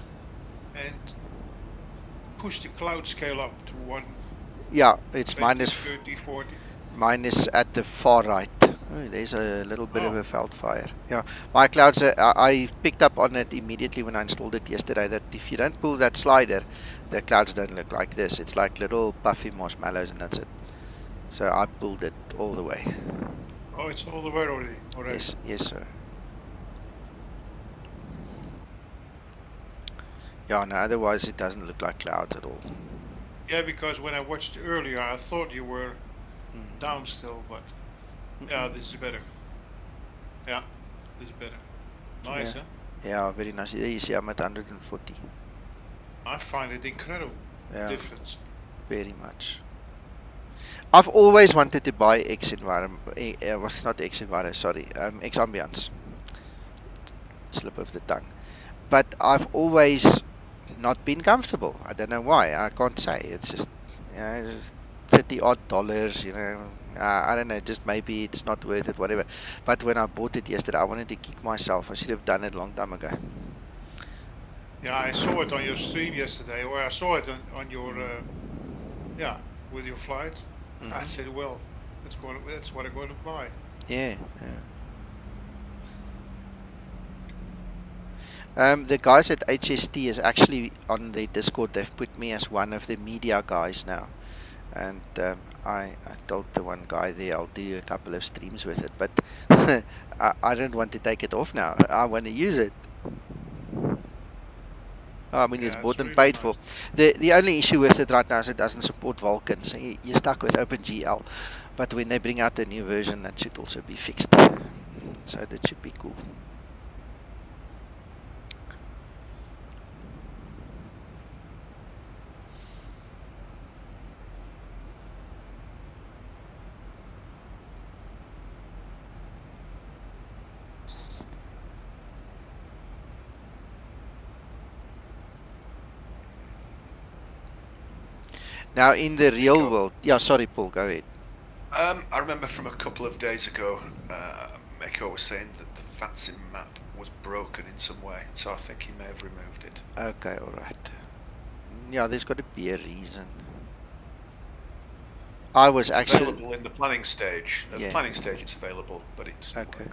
push the cloud scale up to 120, Yeah, it's minus 30, 40. mine is at the far right. Oh, there's a little bit of Oh, a veld fire. Yeah, my clouds. I picked up on it immediately when I installed it yesterday. That if you don't pull that slider, the clouds don't look like this. It's like little puffy marshmallows, and that's it. So I pulled it all the way. oh, it's all the way already. Yes, yes, sir. Yeah, no. Otherwise, it doesn't look like clouds at all. Yeah, because when I watched earlier, I thought you were down still, but yeah, this is better. Yeah, this is better. Nice, Yeah. huh? Yeah, very nice. There you see, I'm at 140. I find it incredible difference. Very much. I've always wanted to buy xAmbience. Was not xAmbience, sorry, xAmbience. Slip of the tongue. But I've always not been comfortable. I don't know why. I can't say. It's just, just $30 odd. I don't know. Just maybe it's not worth it. Whatever. But when I bought it yesterday, I wanted to kick myself. I should have done it a long time ago. Yeah, I saw it on your stream yesterday, or I saw it on your with your flight. I said, well, that's what I'm going to buy. Yeah. The guys at HST is actually on the Discord. They've put me as one of the media guys now, and I told the one guy there I'll do a couple of streams with it, but I don't want to take it off now. I want to use it. I mean, it's bought and paid for. The only issue with it right now is it doesn't support Vulkan, so you're stuck with OpenGL. But when they bring out the new version, that should also be fixed. So that should be cool. Now, in the real world, yeah, sorry, Paul, go ahead. I remember from a couple of days ago, Meko was saying that the FATSIM map was broken in some way, so I think he may have removed it. Okay, alright. Yeah, there's got to be a reason. I was actually available in the planning stage. The planning stage it's available, but it's okay.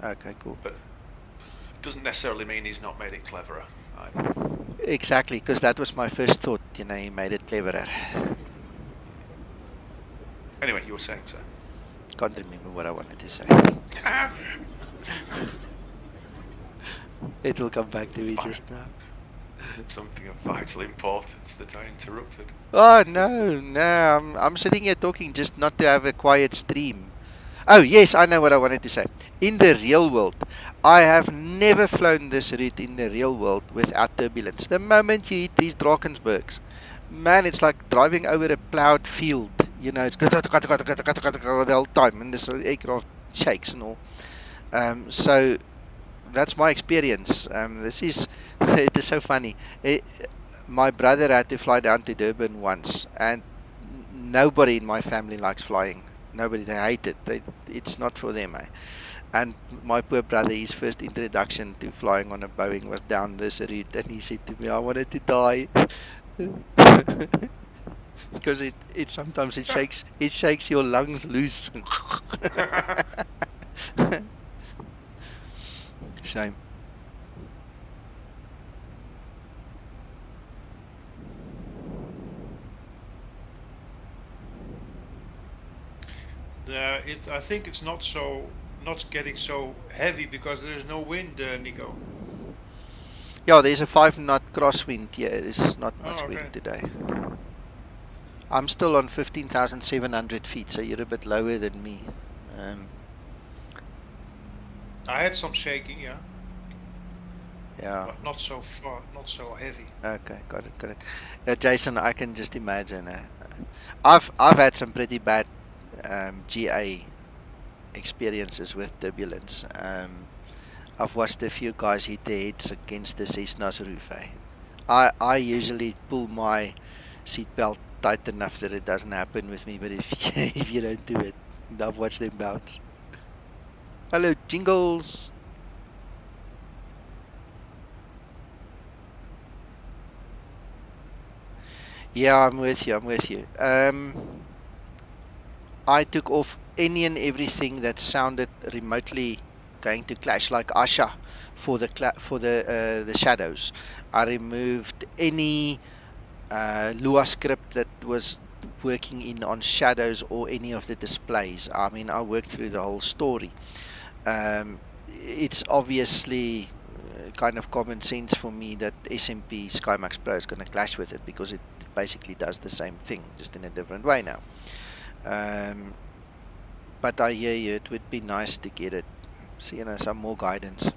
Okay, cool. But it doesn't necessarily mean he's not made it cleverer either. Exactly, because that was my first thought. He made it cleverer. Anyway, you were saying so. Can't remember what I wanted to say. It will come back to me just now. Something of vital importance that I interrupted. Oh no, I'm sitting here talking just not to have a quiet stream. Oh yes, I know what I wanted to say. In the real world, I have never flown this route in the real world without turbulence. The moment you hit these Drakensbergs, man, it's like driving over a plowed field. It's the whole time, and this aircraft shakes and all. So that's my experience. This is it is so funny. My brother had to fly down to Durban once, and nobody in my family likes flying. Nobody, they hate it. It's not for them. And my poor brother, his first introduction to flying on a Boeing was down this route, and he said to me, "I wanted to die." Because it sometimes it shakes your lungs loose. Shame. I think it's not getting so heavy because there is no wind, Nico. Yeah, there's a 5-knot crosswind here. There's not much wind today. I'm still on 15,700 feet, so you're a bit lower than me. I had some shaking, yeah. Yeah. But not so far, not so heavy. Okay, got it. Jason, I can just imagine. I've had some pretty bad GA experiences with turbulence. I've watched a few guys hit their heads against the Cessna's roof. I usually pull my seatbelt tight enough that it doesn't happen with me, but if you don't do it, I've watched them bounce. Hello, Jingles. Yeah, I'm with you. I'm with you. I took off any and everything that sounded remotely going to clash, like Asha for the shadows. I removed any Lua script that was working in on shadows or any of the displays. I mean, I worked through the whole story. It's obviously kind of common sense for me that SMP Skymax Pro is going to clash with it because it basically does the same thing, just in a different way now. But I hear you, it would be nice to get it, so, some more guidance.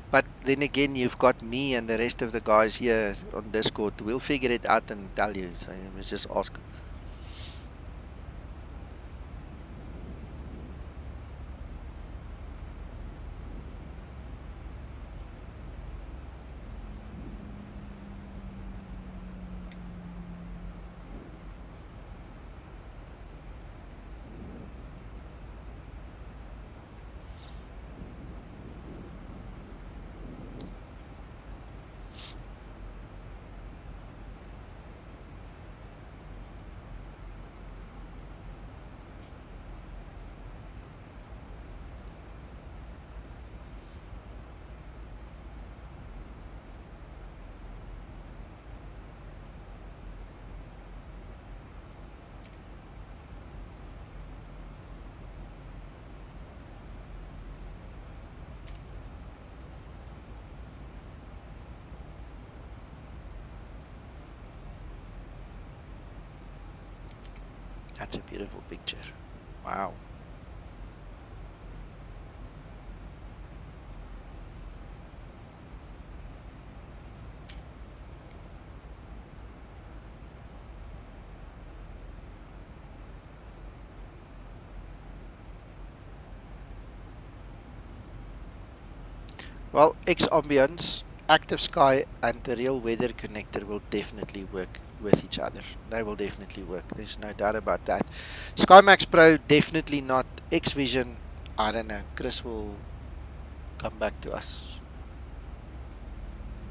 But then again, you've got me and the rest of the guys here on Discord. We'll figure it out and tell you. So you just ask. That's a beautiful picture. Wow. Well, xAmbience, Active Sky, and the real weather connector will definitely work with each other. They will definitely work. There's no doubt about that. Skymax Pro, definitely not. X-Vision, I don't know. Chris will come back to us.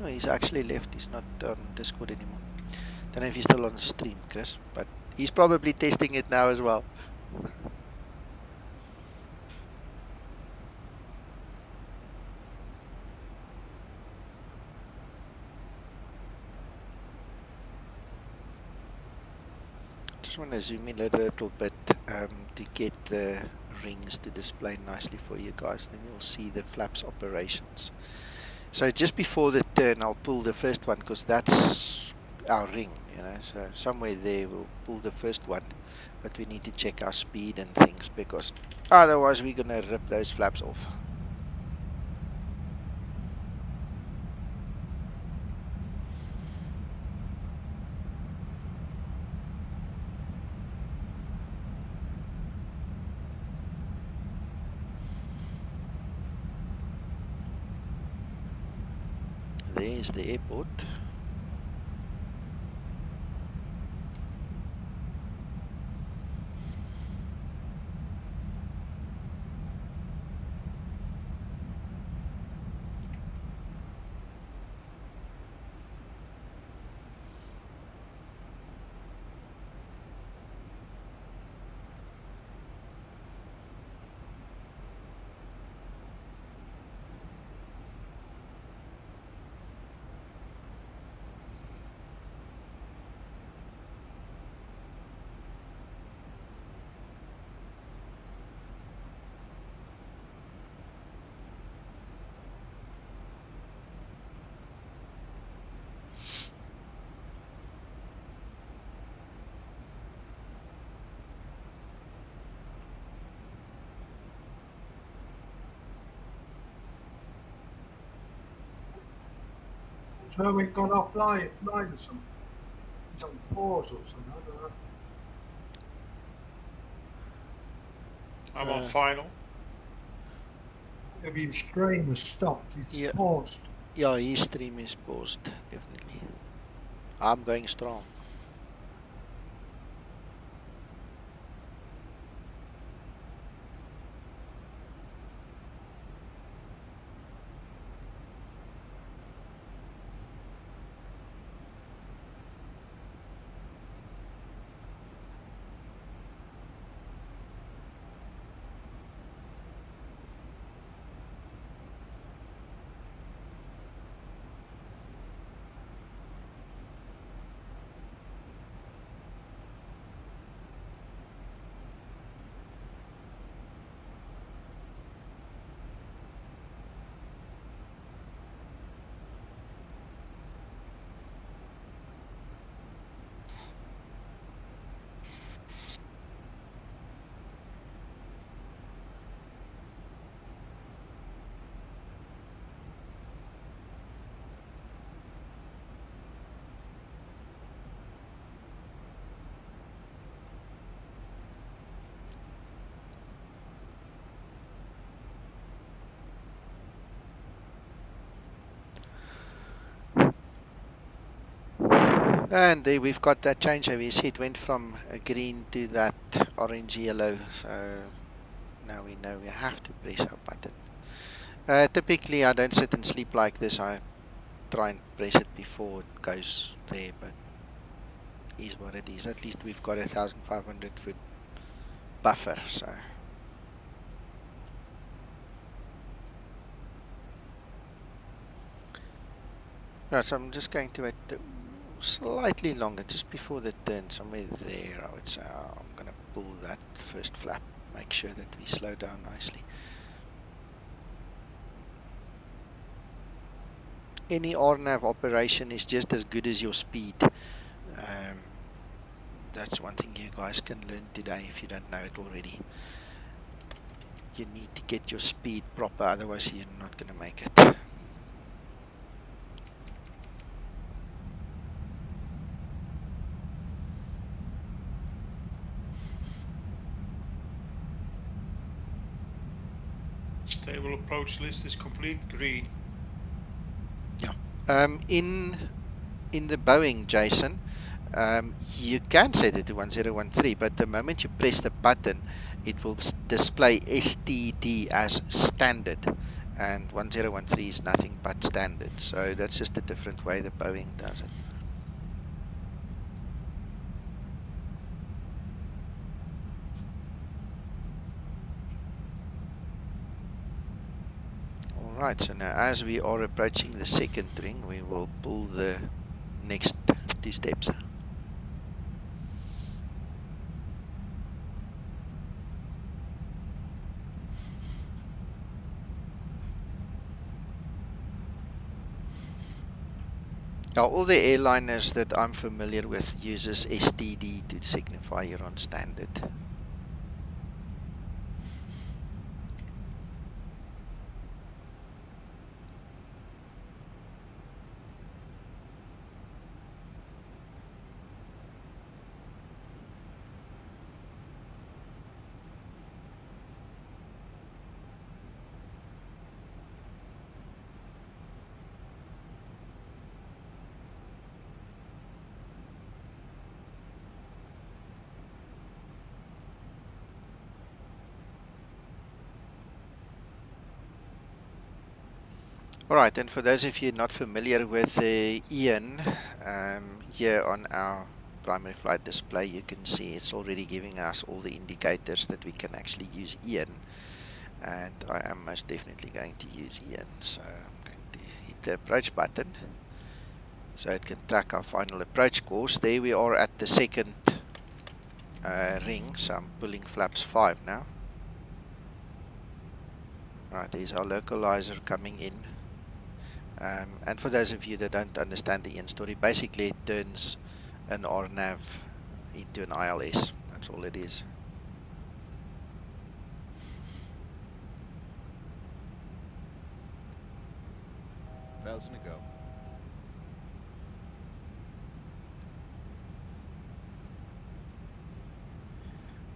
No, he's actually left. He's not on Discord anymore. Don't know if he's still on stream, Chris, but he's probably testing it now as well. Just want to zoom in a little bit to get the rings to display nicely for you guys. Then you'll see the flaps operations. So just before the turn, I'll pull the first one because that's our ring, So somewhere there we'll pull the first one, but we need to check our speed and things because otherwise we're gonna rip those flaps off. There's the airport. So it gone offline or something. It's on pause or something. I don't know. I'm on final. Maybe your stream has stopped. It's paused. Yeah, his stream is paused, definitely. I'm going strong. And there we've got that change over. You see it went from a green to that orange yellow. So now we know we have to press our button. Typically I don't sit and sleep like this. I try and press it before it goes there, but it is what it is. At least we've got 1,500 foot buffer. So right, so I'm just going to wait slightly longer, just before the turn, somewhere there. I would say I'm going to pull that first flap, make sure that we slow down nicely. Any RNAV operation is just as good as your speed. That's one thing you guys can learn today if you don't know it already. You need to get your speed proper, otherwise you're not going to make it. Stable approach list is complete. Green. Yeah. In the Boeing, Jason, you can set it to 1013, but the moment you press the button, it will display STD as standard, and 1013 is nothing but standard. So that's just a different way the Boeing does it. Alright, so now as we are approaching the second ring, we will pull the next 2 steps. Now, all the airliners that I'm familiar with uses STD to signify you're on standard. Alright, and for those of you not familiar with Ian, here on our primary flight display, you can see it's already giving us all the indicators that we can actually use Ian. And I am most definitely going to use Ian. So I'm going to hit the approach button, so it can track our final approach course. There we are at the second ring, so I'm pulling flaps 5 now. Alright, there's our localizer coming in. And for those of you that don't understand the Ian story, basically it turns an RNAV into an ILS. That's all it is. Thousand to go.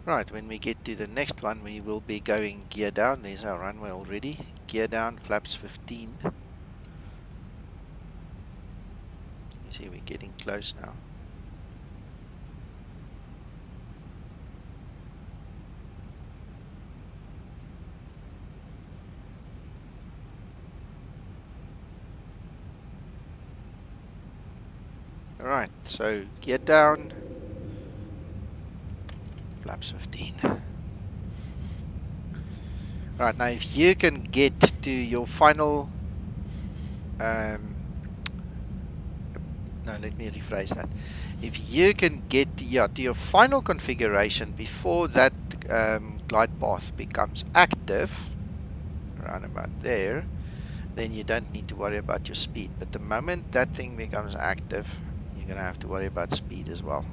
Right, when we get to the next one, we will be going gear down. There's our runway already. Gear down, flaps 15. You see we're getting close now. Alright, so gear down, flaps 15. Alright, now if you can get to your final, no, let me rephrase that. If you can get to your final configuration before that glide path becomes active, around about there, then you don't need to worry about your speed. But the moment that thing becomes active, you're going to have to worry about speed as well.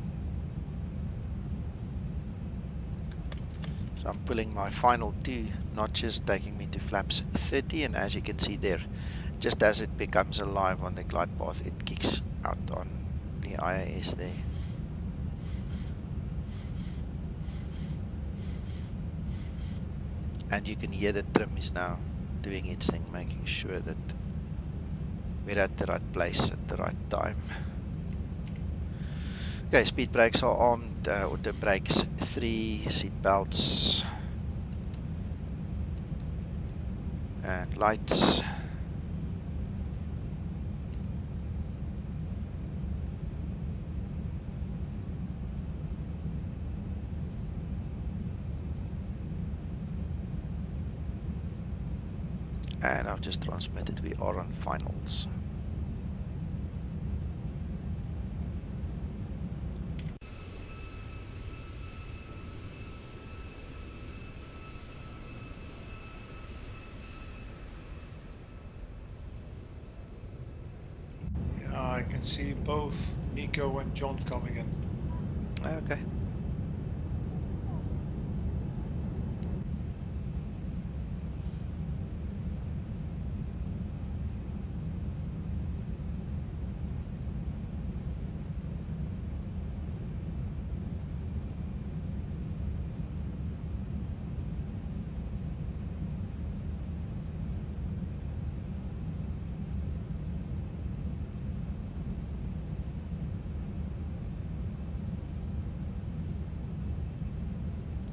So I'm pulling my final 2 notches, taking me to flaps 30, and as you can see there, just as it becomes alive on the glide path, it kicks out on the IAS there. And you can hear the trim is now doing its thing, making sure that we're at the right place at the right time. Okay, speed brakes are armed, auto brakes 3, seat belts, and lights. And I've just transmitted we are on finals. Yeah, I can see both Nico and John coming in. Okay.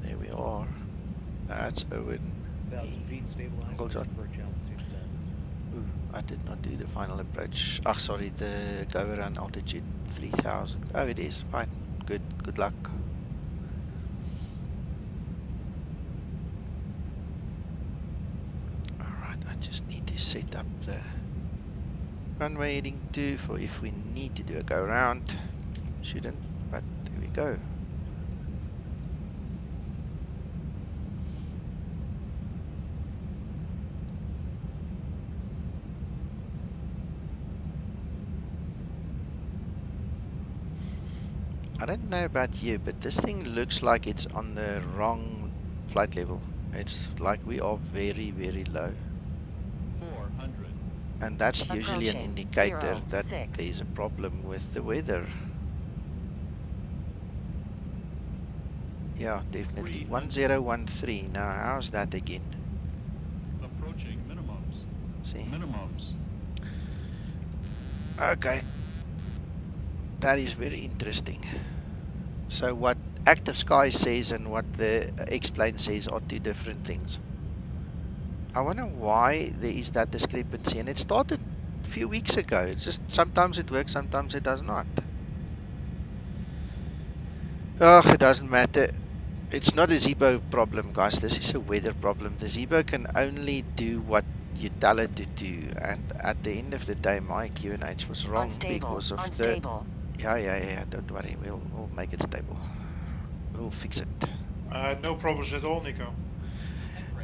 There we are. That's Owen. 1,000 feet, stabilize. Uncle John. Ooh, I did not do the final approach. Ah, sorry, the go around altitude 3000. Oh, it is. Fine. Good luck. Alright, I just need to set up the runway heading to for if we need to do a go around. Shouldn't, but there we go. I don't know about you, but this thing looks like it's on the wrong flight level. It's like we are very, very low. 400. And that's usually an Approaching indicator 0, that 6. there's a problem with the weather. Yeah, definitely. 1013. Now, how's that again? Approaching minimums. See? Minimums. Okay. That is very interesting. So what Active Sky says and what the Explain says are two different things. I wonder why there is that discrepancy, and it started a few weeks ago. It's just sometimes it works, sometimes it does not. Oh, it doesn't matter. It's not a Zibo problem, guys. This is a weather problem. The Zibo can only do what you tell it to do, and at the end of the day, my QNH was wrong because of Unstable. the. Yeah. Don't worry. We'll make it stable. We'll fix it. No problems at all, Nico.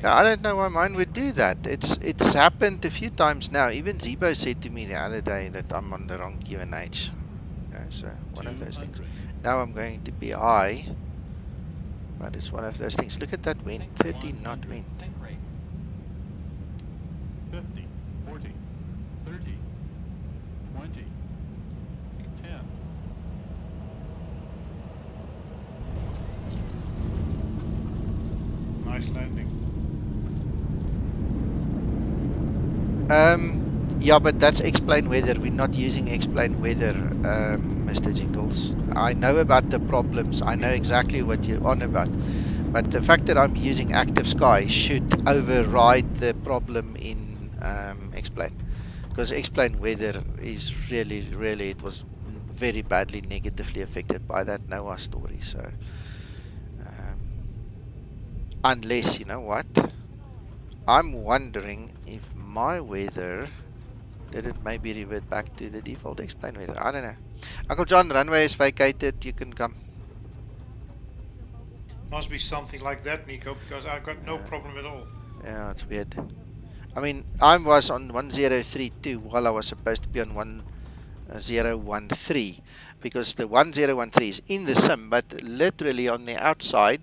Yeah, I don't know why mine would do that. It's happened a few times now. Even Zibo said to me the other day that I'm on the wrong QNH. Yeah, so one of those things. Now I'm going to be high, but it's one of those things. Look at that wind, 13 knot wind. 50, 40, 30, 20, 10. Nice landing. Yeah, but that's Explain Weather. We're not using Explain Weather, Mr. Jingles. I know about the problems. I know exactly what you're on about. But the fact that I'm using Active Sky should override the problem in Explain. Because Explain Weather is really, it was very badly negatively affected by that NOAA story. So, unless, you know what? I'm wondering if my weather did it maybe revert back to the default Explain Weather. I don't know. Uncle John, runway is vacated. You can come. Must be something like that, Nico, because I've got no problem at all. Yeah, it's weird. I mean, I was on 1032 while I was supposed to be on 1013 because the 1013 is in the sim, but literally on the outside,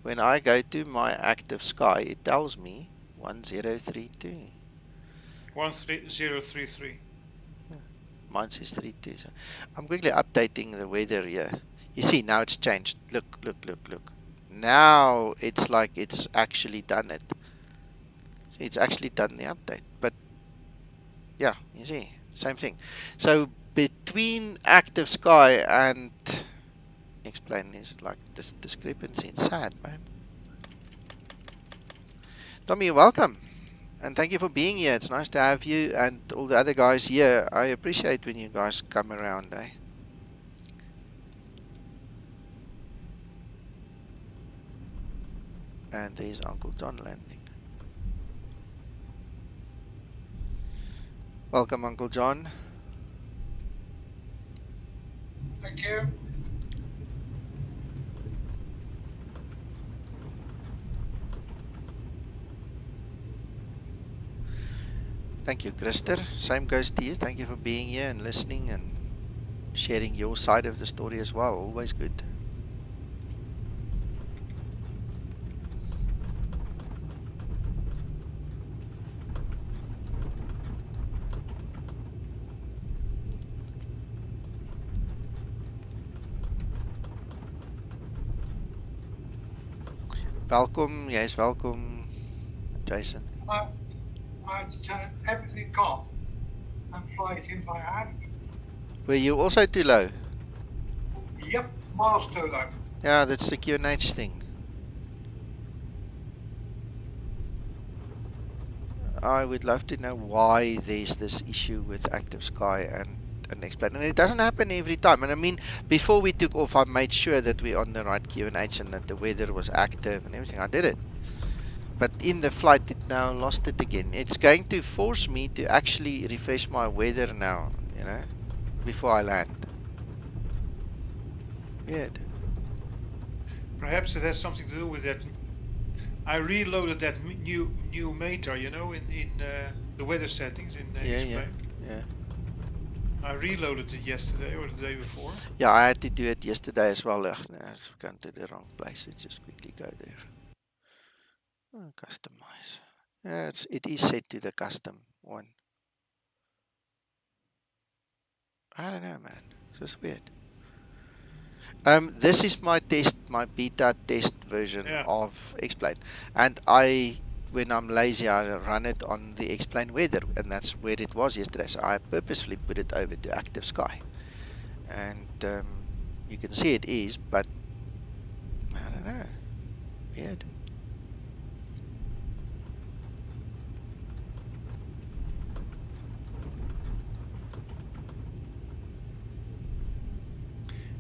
when I go to my Active Sky, it tells me 1032. 13033. Mine says 32. So I'm quickly updating the weather here. You see, now it's changed. Look. Now it's like it's actually done it. See, it's actually done the update. But yeah, you see, same thing. So between active sky and explain is like this discrepancy. It's sad, man. Tommy, you're welcome. And thank you for being here. It's nice to have you and all the other guys here. I appreciate when you guys come around, eh? And there's Uncle John landing. Welcome, Uncle John. Thank you. Thank you, Krister. Same goes to you. Thank you for being here and listening and sharing your side of the story as well. Always good. Welkom, jy's welkom, Jason. I had to turn everything off and fly it in by hand. Were you also too low? Yep, miles too low. Yeah, that's the QNH thing. I would love to know why there's this issue with active sky and explain. And it doesn't happen every time. And I mean, before we took off, I made sure that we're on the right QNH and that the weather was active and everything. I did it. But in the flight, it now lost it again. It's going to force me to actually refresh my weather now, you know, before I land. Weird. Perhaps it has something to do with that. I reloaded that new meter, you know, in the weather settings in Yeah. I reloaded it yesterday or the day before. Yeah, I had to do it yesterday as well. Ugh, no, I've gone to the wrong place. Let's just quickly go there. Oh, customize. Yeah, it is set to the custom one. I don't know, man. It's just weird. This is my beta test version of Explain, and when I'm lazy, I run it on the Explain weather, and that's where it was yesterday. So I purposefully put it over to active sky, and you can see it is, but I don't know, weird.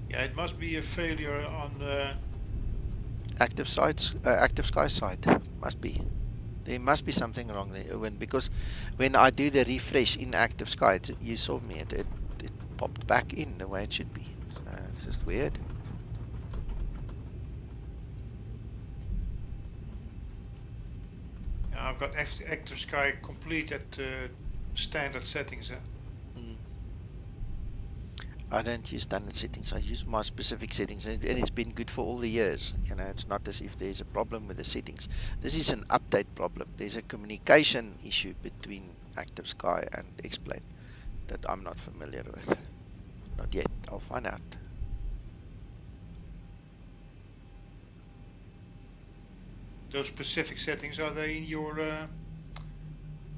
Yeah, it must be a failure on the active sky side. Must be. There must be something wrong there, because when I do the refresh in active sky, you saw me, it popped back in the way it should be. So it's just weird. Yeah, I've got active sky complete at standard settings. I don't use standard settings. I use my specific settings, and it's been good for all the years. You know, it's not as if there's a problem with the settings. This is an update problem. There's a communication issue between active sky and Explain that I'm not familiar with. Not yet. I'll find out. Those specific settings, are they in your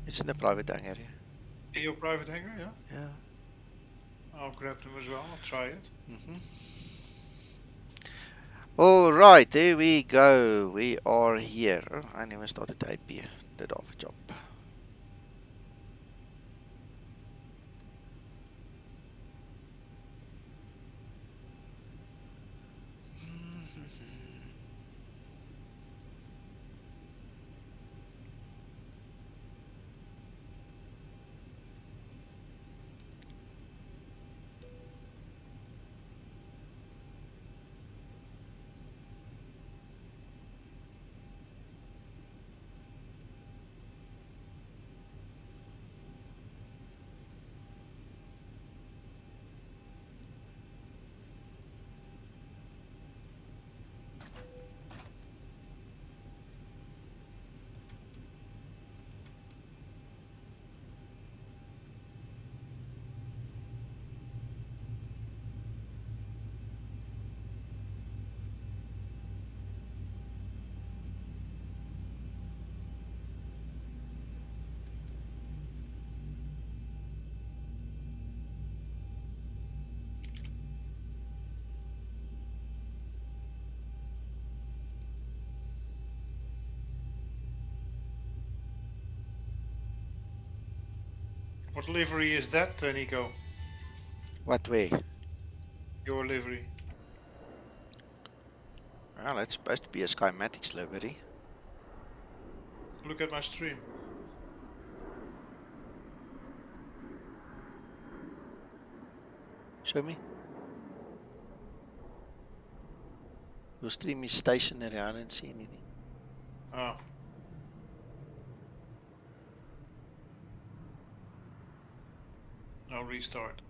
It's in the private hangar. in your private hangar? Yeah. Yeah. I'll grab them as well. I'll try it. All right, there we go. We are here. I never started the AP. Did half a job. What livery is that, Nico? What way? Your livery. Well, it's supposed to be a Skymatix livery. Look at my stream. Show me. Your stream is stationary. I don't see anything. Oh. I'll restart.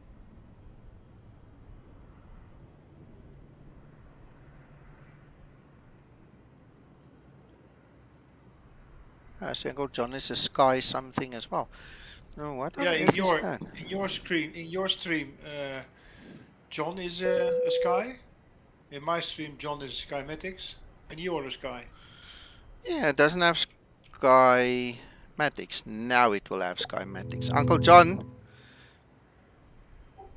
I see Uncle John is a sky something as well. No, what on Yeah, earth is that? in your stream, John is a Sky. In my stream, John is Skymatix, and you're a Sky. Yeah, it doesn't have Skymatix. Now it will have Skymatix. Uncle John,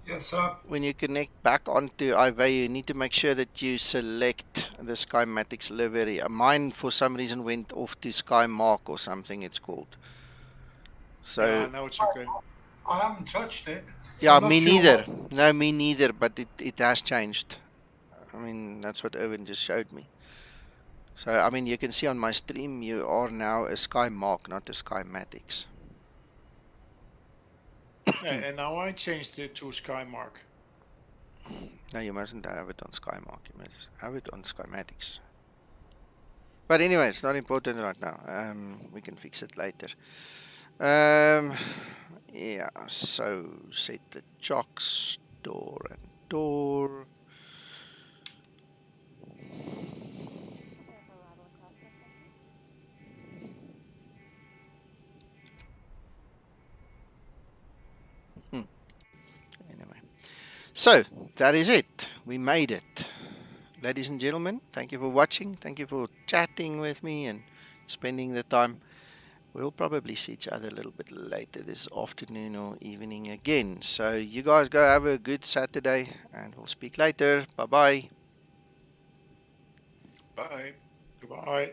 Yes, sir. when you connect back onto IVA, you need to make sure that you select the Skymatix livery. Mine, for some reason, went off to Sky Mark or something it's called. So Yeah, now it's okay. I haven't touched it. So yeah, I'm not me sure neither. what- No, me neither, but it has changed. I mean, that's what Erwin just showed me. So, I mean, you can see on my stream, you are now a Sky Mark, not a Skymatix. Yeah, and now I changed it to Skymark. No, you mustn't have it on Sky Mark. You must have it on Skymatix. But anyway, it's not important right now. We can fix it later. Yeah, so set the chocks, door and door. Anyway, so that is it. We made it. Ladies and gentlemen, thank you for watching. Thank you for chatting with me and spending the time. We'll probably see each other a little bit later this afternoon or evening again. So you guys go have a good Saturday and we'll speak later. Bye-bye. Bye. Goodbye.